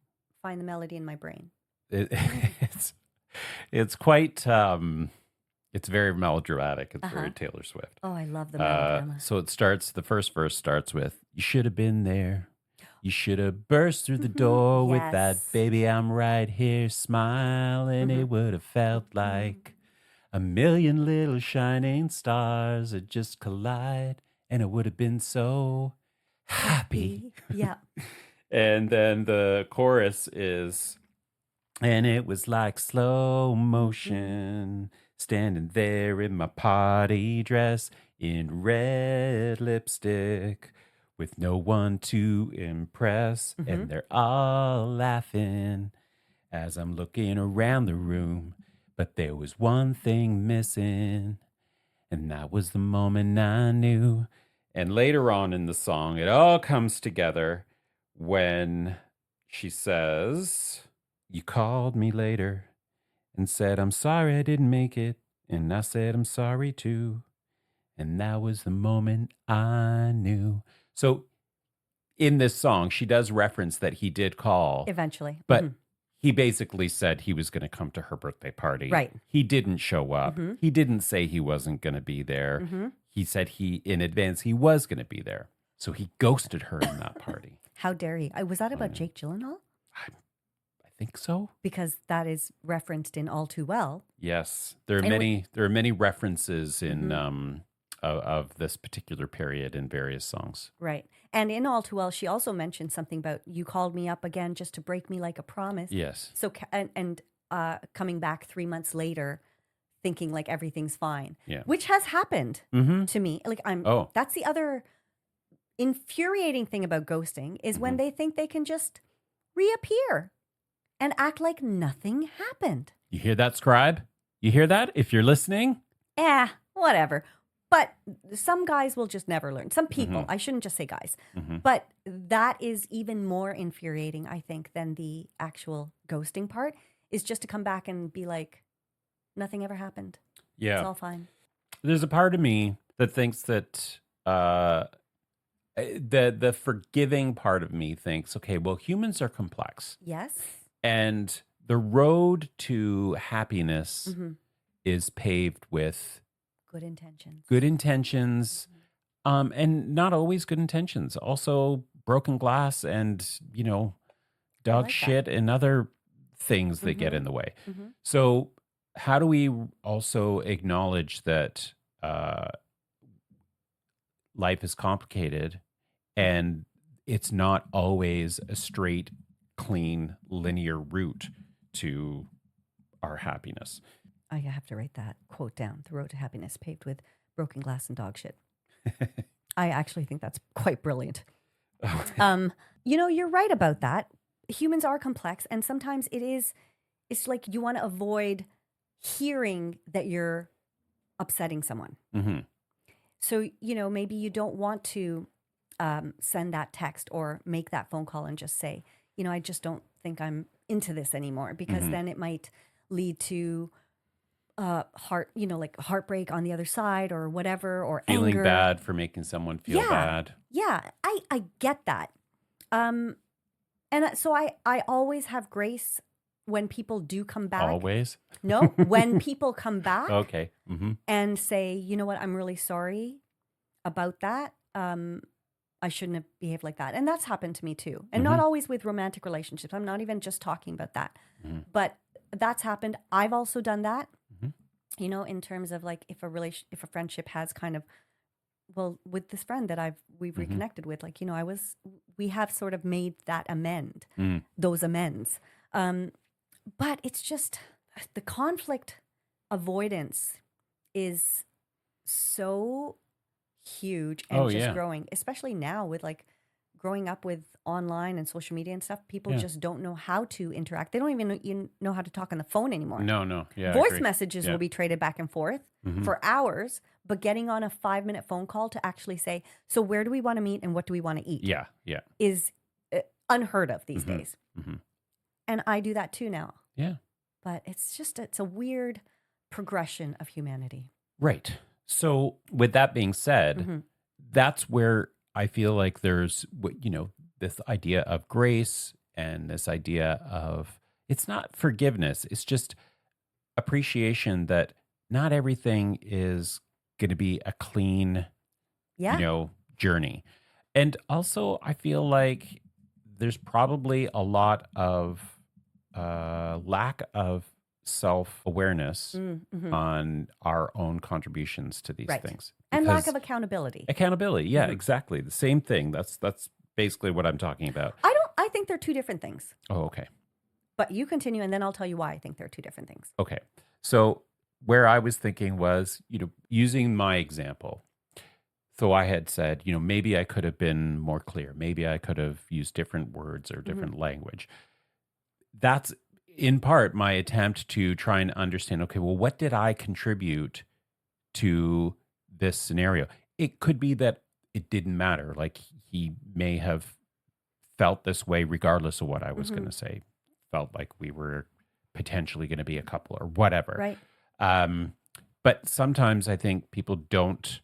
find the melody in my brain. It's quite it's very melodramatic. It's very Taylor Swift. Oh, I love the melodrama. So the first verse starts with, "You should have been there. You should have burst through the door with that, baby, I'm right here smiling. It would have felt like a million little shining stars would just collide, and it would have been so happy." Yeah. And then the chorus is, "And it was like slow motion, standing there in my party dress, in red lipstick, with no one to impress. And they're all laughing as I'm looking around the room. But there was one thing missing, and that was the moment I knew." And later on in the song, it all comes together when she says, "You called me later and said, I'm sorry I didn't make it. And I said, I'm sorry too. And that was the moment I knew." So in this song, she does reference that he did call. Eventually. But he basically said he was going to come to her birthday party. Right. He didn't show up. He didn't say he wasn't going to be there. He said in advance he was going to be there. So he ghosted her in that party. How dare he? Was that about Jake Gyllenhaal? I think so. Because that is referenced in All Too Well. Yes. There are many references in of this particular period in various songs. Right. And in All Too Well, she also mentioned something about, you called me up again just to break me like a promise. Yes. So, coming back 3 months later, thinking like everything's fine. Yeah. Which has happened to me. Like that's the other infuriating thing about ghosting is when they think they can just reappear and act like nothing happened. You hear that, Scribe? You hear that? If you're listening? Whatever. But some guys will just never learn. Some people, I shouldn't just say guys. But that is even more infuriating, I think, than the actual ghosting part, is just to come back and be like, nothing ever happened. Yeah. It's all fine. There's a part of me that thinks that the forgiving part of me thinks, okay, well, humans are complex. Yes. And the road to happiness is paved with good intentions. Good intentions, and not always good intentions. Also broken glass and, dog shit and other things that get in the way. So how do we also acknowledge that life is complicated and it's not always a straight, clean, linear route to our happiness? I have to write that quote down. The road to happiness paved with broken glass and dog shit. I actually think that's quite brilliant. You're right about that. Humans are complex, and sometimes it's like you want to avoid hearing that you're upsetting someone. So, maybe you don't want to send that text or make that phone call and just say, I just don't think I'm into this anymore, because then it might lead to heartbreak on the other side or whatever, or feeling anger. bad for making someone feel bad. Yeah, I get that. And so I always have grace when people do come back. Always? No, when people come back. Okay. And say, you know what, I'm really sorry about that. I shouldn't have behaved like that. And that's happened to me too. And not always with romantic relationships. I'm not even just talking about that. But that's happened. I've also done that. In terms of like if a friendship has kind of, well, with this friend that we've reconnected with, like, we have sort of made that those amends. But it's just the conflict avoidance is so huge Oh, and just yeah. growing, especially now with like growing up with online and social media and stuff. People Yeah. just don't know how to interact. They don't even know how to talk on the phone anymore. No. Yeah, I Voice agree. messages Yeah. will be traded back and forth Mhm. for hours, but getting on a 5-minute phone call to actually say, so where do we want to meet and what do we want to eat Yeah. Yeah. is unheard of these Mhm. days. Mhm. And I do that too now. Yeah. But it's a weird progression of humanity. Right. So, with that being said, Mm-hmm. that's where I feel like there's, this idea of grace and this idea of it's not forgiveness, it's just appreciation that not everything is going to be a clean, Yeah. journey. And also, I feel like there's probably a lot of lack of self awareness Mm-hmm. on our own contributions to these Right. things And lack because of accountability. accountability. Yeah, Mhm. exactly. The same thing. That's basically what I'm talking about. I think they're two different things. Oh, okay. But you continue and then I'll tell you why I think they're two different things. Okay. So where I was thinking was, using my example. So I had said, maybe I could have been more clear. Maybe I could have used different words or different language. That's in part my attempt to try and understand, okay, well, what did I contribute to this scenario? It could be that it didn't matter. Like he may have felt this way regardless of what I was going to say, felt like we were potentially going to be a couple or whatever. Right. But sometimes I think people don't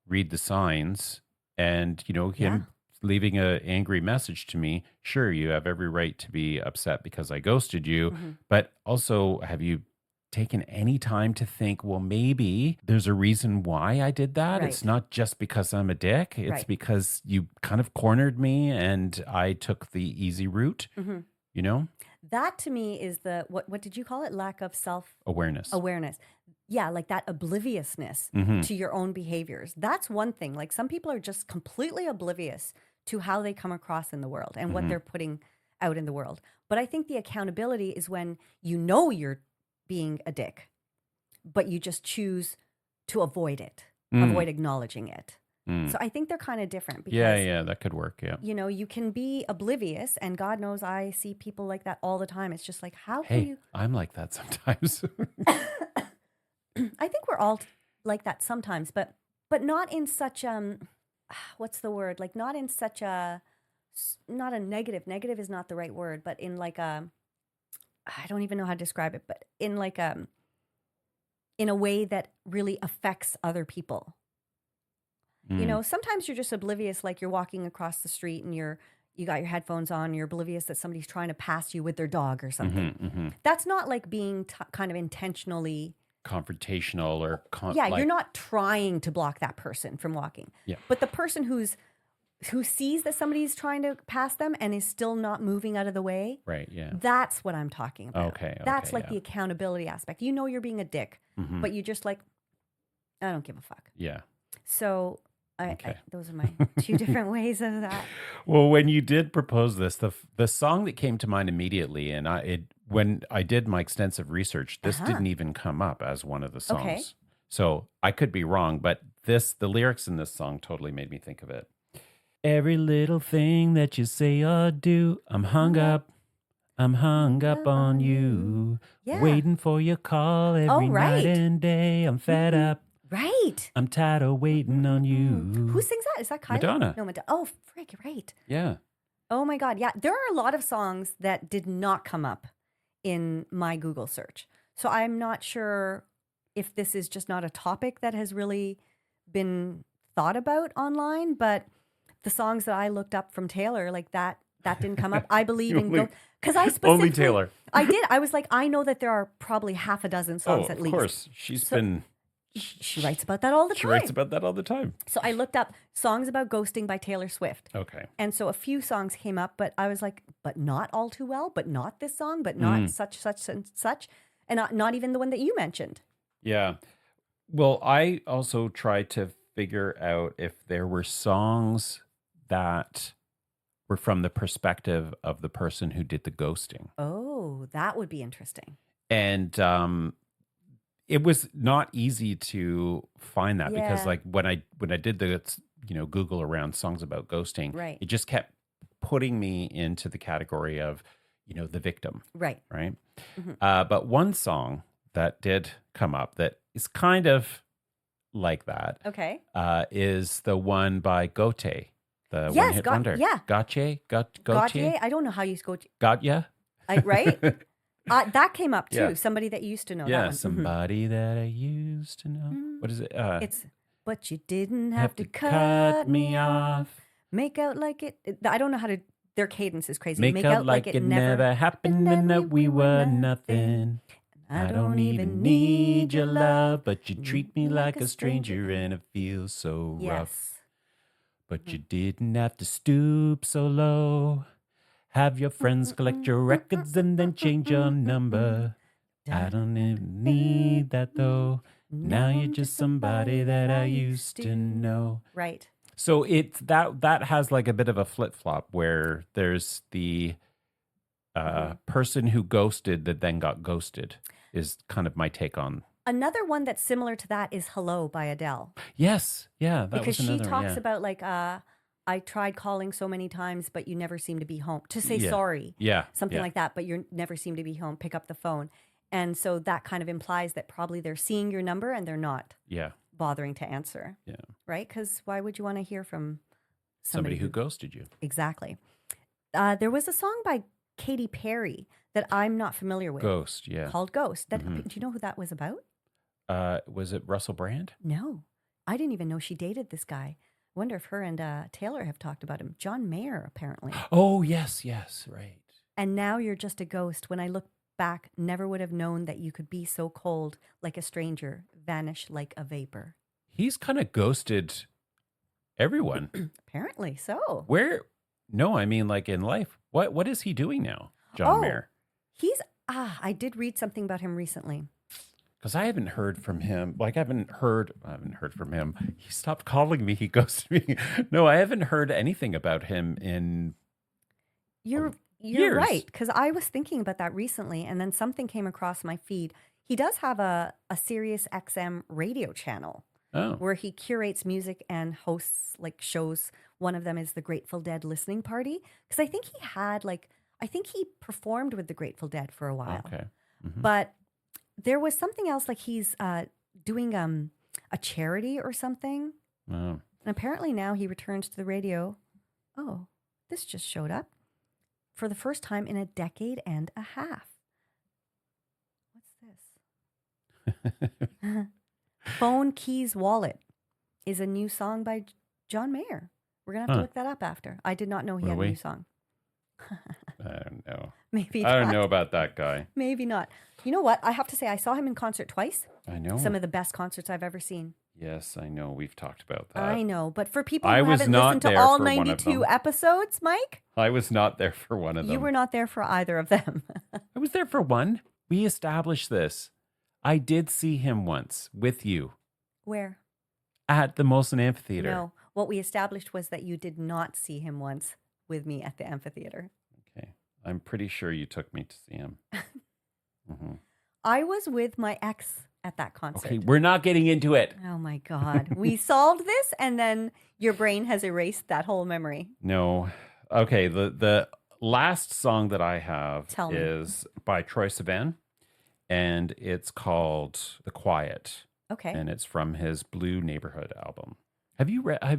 read the signs and, him leaving a angry message to me. Sure, you have every right to be upset because I ghosted you, but also have you taken any time to think, well, maybe there's a reason why I did that. It's Right. not just because I'm a dick. It's Right. because you kind of cornered me and I took the easy route, That to me is what did you call it? Lack of self awareness. awareness. Yeah, like that obliviousness to your own behaviors. That's one thing. Like some people are just completely oblivious to how they come across in the world and what they're putting out in the world. But I think the accountability is when you know you're being a dick, but you just choose to avoid it, avoid acknowledging it. So I think they're kind of different because Yeah, that could work. Yeah. you can be oblivious, and God knows I see people like that all the time. It's just like, how can Hey, you? I'm like that sometimes. I think we're all like that sometimes, but not in such what's the word? Like not in such not a negative. Negative is not the right word, but in like I don't even know how to describe it, but in like in a way that really affects other people. Sometimes you're just oblivious, like you're walking across the street and you got your headphones on, you're oblivious that somebody's trying to pass you with their dog or something. That's not like being kind of intentionally Confrontational or you're not trying to block that person from walking. Yeah. But the person who sees that somebody's trying to pass them and is still not moving out of the way. Right. Yeah. That's what I'm talking about. Okay. That's like yeah. the accountability aspect. You're being a dick, but you just like, I don't give a fuck. Yeah. So Okay. those are my two different ways of that. Well, when you did propose this, the song that came to mind immediately, and when I did my extensive research, this didn't even come up as one of the songs. Okay. So I could be wrong, but the lyrics in this song totally made me think of it. Every little thing that you say or do, I'm hung up. I'm hung up on you. Yeah. Waiting for your call every night and day. I'm fed up. Right. I'm tired of waiting on you. Who sings that? Is that Kylie? Madonna. No, Madonna. Oh, frick, right. Yeah. Oh my God. Yeah. There are a lot of songs that did not come up in my Google search. So I'm not sure if this is just not a topic that has really been thought about online, but the songs that I looked up from Taylor, like that didn't come up. I believe in because I specifically Only Taylor. I did. I was like, I know that there are probably half a dozen songs at least. Of course. She's been She writes about that all the time. She writes about that all the time. So I looked up songs about ghosting by Taylor Swift. Okay. And so a few songs came up, but I was like, but not All Too Well, but not this song, but not such, and such. And not even the one that you mentioned. Yeah. Well, I also tried to figure out if there were songs that were from the perspective of the person who did the ghosting. Oh, that would be interesting. And it was not easy to find that because Yeah. like when I did the Google around songs about ghosting, Right. it just kept putting me into the category of the victim, Right. right? Mhm. But one song that did come up that is kind of like that Okay. is the one by Gote, the one Yes. hit wonder. Yeah. Gotye, Gote, Gautier. I don't know how you go. got ya. Right. That came up too. Yeah. Somebody that you used to know. Yeah, That one. somebody that I used to know. Mhm. What is it? It's but you didn't Have have to to cut cut me me off. off. Make out like it. I don't know how to. Their cadence is crazy. Make out like it never happened and that we were nothing. I don't even need your love, but you treat me like a stranger and it feels so rough. Yes. But you didn't have to stoop so low. Have your friends collect your records and then change your number. I don't even need that though. Now you're just somebody that I used to know. Right. So it's that has like a bit of a flip flop where there's the person who ghosted that then got ghosted is kind of my take on. Another one that's similar to that is "Hello" by Adele. Yes, yeah, that Because was she another. talks Yeah. about like I tried calling so many times, but you never seem to be home. To say Yeah. sorry, Yeah, something yeah. like that, but you never seem to be home. Pick up the phone, and so that kind of implies that probably they're seeing your number and they're not Yeah, bothering to answer. yeah. Right? Because why would you want to hear from Somebody somebody who ghosted you. exactly? There was a song by Katy Perry that I'm not familiar with Ghost, yeah. called "Ghost." That Mhm. do you know who that was about? Was it Russell Brand? No, I didn't even know she dated this guy. Wonder if her and Taylor have talked about him. John Mayer, apparently. Oh, yes, right. And now you're just a ghost. When I look back, never would have known that you could be so cold, like a stranger, vanish like a vapor. He's kind of ghosted everyone. Apparently so. Where? No, I mean like in life. What is he doing now, John Mayer? He's I did read something about him recently. Because I haven't heard from him. Like I haven't heard from him. He stopped calling me. He ghosted me. No, I haven't heard anything about him in You're years. right, because I was thinking about that recently, and then something came across my feed. He does have a Sirius XM radio channel Oh, where he curates music and hosts like shows. One of them is the Grateful Dead listening party, because I think he performed with the Grateful Dead for a while. okay. Mhm. But there was something else, like he's doing a charity or something, Oh. and apparently now he returns to the radio. Oh, this just showed up for the first time in a decade and a half. What's this? Phone Keys Wallet is a new song by John Mayer. We're going to have to Huh. look that up after. I did not know he Will had a we? new song. I don't know. Maybe I don't not. know about that guy. Maybe not. You know what? I have to say, I saw him in concert twice. I know. Some of the best concerts I've ever seen. Yes, I know. We've talked about that. I know. But for people I who was haven't not listened to there all for one of 92 them. episodes, Mike, I was not there for one of them. you were not there for either of them. I was there for one. We established this. I did see him once with you Where? at the Molson Amphitheater. No. What we established was that you did not see him once with me at the amphitheater. Okay. I'm pretty sure you took me to see him. Mhm. I was with my ex at that concert. Okay, we're not getting into it. Oh my God. We solved this and then your brain has erased that whole memory. No. Okay, the last song that I have Tell me. is by Troye Sivan, and it's called The Quiet, Okay. and it's from his Blue Neighborhood album. Have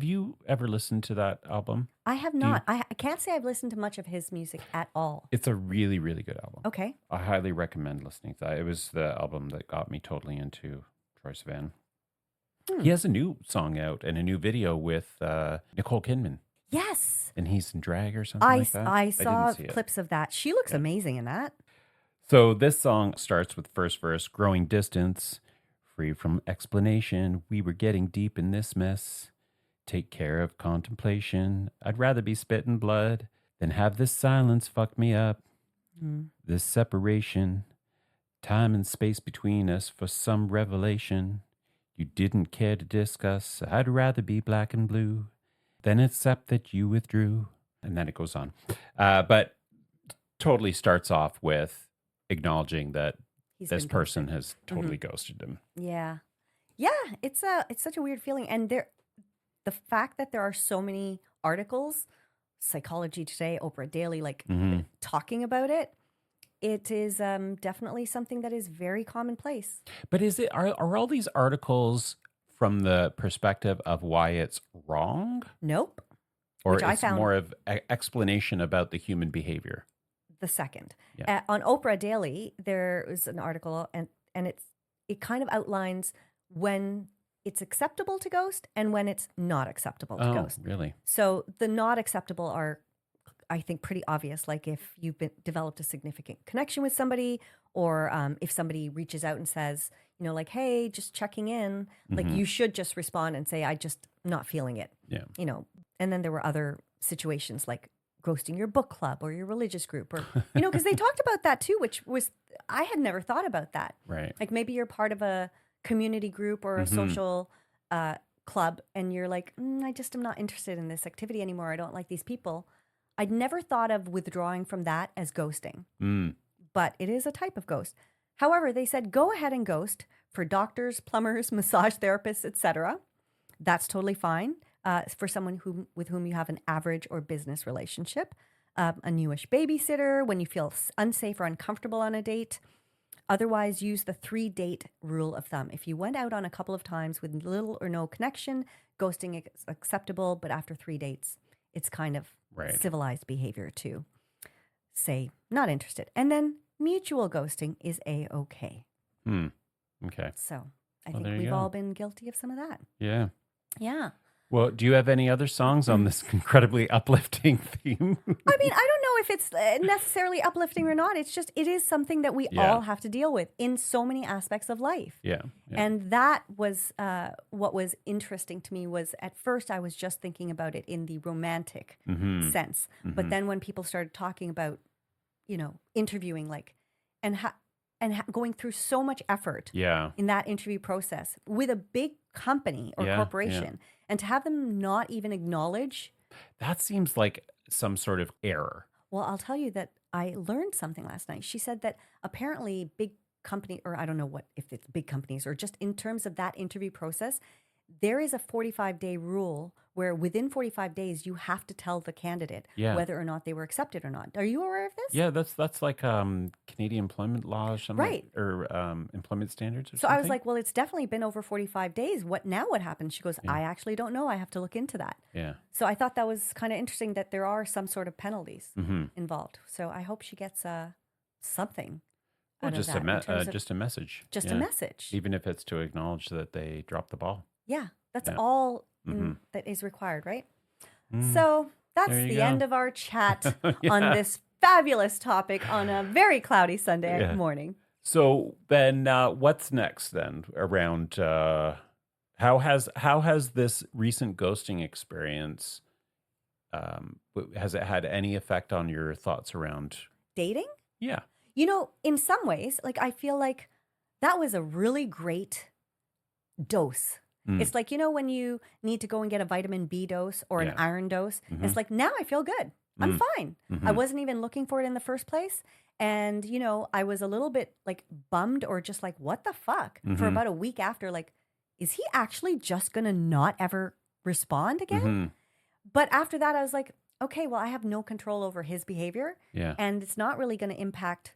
you ever listened to that album? I have not. I can't say I've listened to much of his music at all. It's a really, really good album. Okay. I highly recommend listening to that. It was the album that got me totally into Troye Sivan. He has a new song out and a new video with Nicole Kidman, Yes. and he's in drag or something like that. I saw didn't see it. clips of that. She looks amazing in that. So this song starts with first verse, growing distance, free from explanation. We were getting deep in this mess. Take care of contemplation. I'd rather be spitting blood than have this silence fuck me up. This separation, time and space between us for some revelation. You didn't care to discuss. I'd rather be black and blue than accept that you withdrew. And then it goes on. But totally starts off with acknowledging that he's this been person ghosted. has totally ghosted him. Yeah. Yeah, it's such a weird feeling. And the fact that there are so many articles, Psychology Today, Oprah Daily, like talking about it, it is definitely something that is very commonplace. But are all these articles from the perspective of why it's wrong, Nope. or Which I it's found more of explanation about the human behavior? the second. Yeah. On Oprah Daily, there is an article, and it kind of outlines when it's acceptable to ghost and when it's not acceptable to Oh, ghost. really? So the not acceptable are, I think, pretty obvious. Like if you've developed a significant connection with somebody, or if somebody reaches out and says, like, hey, just checking in, like you should just respond and say, I just not feeling it. Yeah. And then there were other situations like ghosting your book club or your religious group, or, because they talked about that too, which was, I had never thought about that. Right. Like maybe you're part of a community group or a social club, and you're like, I just am not interested in this activity anymore. I don't like these people. I'd never thought of withdrawing from that as ghosting, but it is a type of ghost. However, they said go ahead and ghost for doctors, plumbers, massage therapists, etc. That's totally fine. For someone with whom you have an average or business relationship, a newish babysitter, when you feel unsafe or uncomfortable on a date. Otherwise, use the 3-date rule of thumb. If you went out on a couple of times with little or no connection, ghosting is acceptable, but after 3 dates, it's kind of civilized behavior to say not interested. And then mutual ghosting is A-okay. Okay. So I Well, think there you we've go. all been guilty of some of that. Yeah. Yeah. Well, do you have any other songs on this incredibly uplifting theme? I mean, I don't know if it's necessarily uplifting or not. It's just, it is something that we all have to deal with in so many aspects of life. Yeah. And that was what was interesting to me. Was at first I was just thinking about it in the romantic sense. But then when people started talking about, interviewing, like, and going through so much effort in that interview process with a big company or corporation, and to have them not even acknowledge. That seems like some sort of error. Well, I'll tell you that I learned something last night. She said that apparently big company, or I don't know if it's big companies or just in terms of that interview process, there is a 45-day rule where within 45 days you have to tell the candidate whether or not they were accepted or not. Are you aware of this? Yeah, that's like Canadian employment law or something, right? Or employment standards or so something. I was like, well, it's definitely been over 45 days. What happens? She goes, I actually don't know. I have to look into that. Yeah. So I thought that was kind of interesting that there are some sort of penalties involved. So I hope she gets something. Well, just a message. Just a message. Even if it's to acknowledge that they dropped the ball. Yeah, that's all that is required, right? So that's the end of our chat on this fabulous topic on a very cloudy Sunday morning. So then what's next then around how has this recent ghosting experience has it had any effect on your thoughts around dating? Yeah. In some ways, like I feel like that was a really great dose. It's like, when you need to go and get a vitamin B dose or an iron dose, it's like, now I feel good. I'm fine. I wasn't even looking for it in the first place. And, I was a little bit like bummed or just like, what the fuck? For about a week after, like, is he actually just going to not ever respond again? But after that, I was like, okay, well, I have no control over his behavior. Yeah. And it's not really going to impact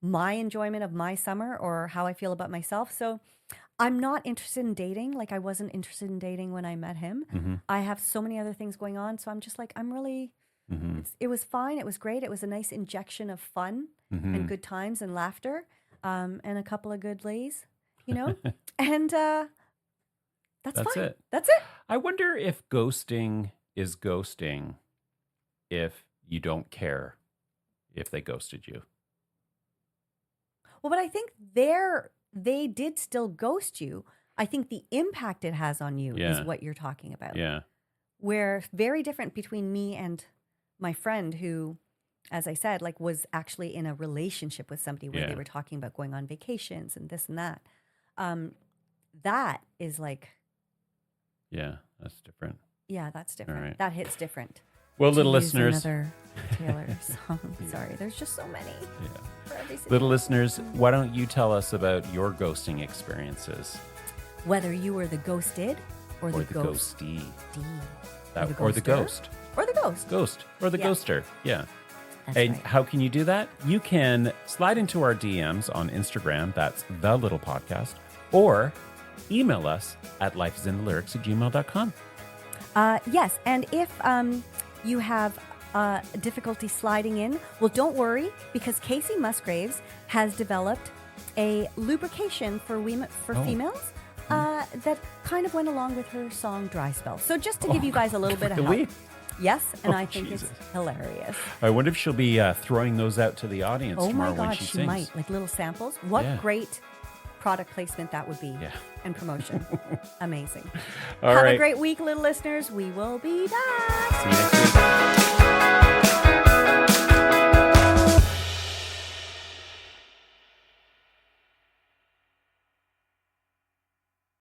my enjoyment of my summer or how I feel about myself. So I'm not interested in dating. Like I wasn't interested in dating when I met him. I have so many other things going on. So I'm just like, I'm really, it was fine. It was great. It was a nice injection of fun and good times and laughter and a couple of good lays, and that's fine. It. That's it. I wonder if ghosting is ghosting if you don't care if they ghosted you. Well, but I think they did still ghost you. I think the impact it has on you is what you're talking about. Yeah. Where very different between me and my friend who, as I said, like was actually in a relationship with somebody where they were talking about going on vacations and this and that. That is like. Yeah, that's different. Yeah, that's different. Right. That hits different. Well, to little use listeners, another Taylor song. Sorry, there's just so many. yeah. For every single Little one. listeners, why don't you tell us about your ghosting experiences? Whether you were the ghosted or the ghostie. Or Or the the ghoster. ghost. Or the ghost. Ghost. Or the Yeah. ghoster. Yeah. That's And right. how can you do that? You can slide into our DMs on Instagram. That's The Little Podcast. Or email us at lifeisinthelyrics@gmail.com. Yes, and if you have difficulty sliding in, well, don't worry, because Casey Musgraves has developed a lubrication for females that kind of went along with her song Dry Spell. So just to give you guys a little bit of help. Really? Yes, and Oh, I think Jesus. it's hilarious. I wonder if she'll be throwing those out to the audience Oh my tomorrow when God, she she sings. might. Like little samples. What Yeah. great product placement that would be. Yeah. And promotion. Amazing. All Have right. a great week, little listeners. We will be back. See you next week.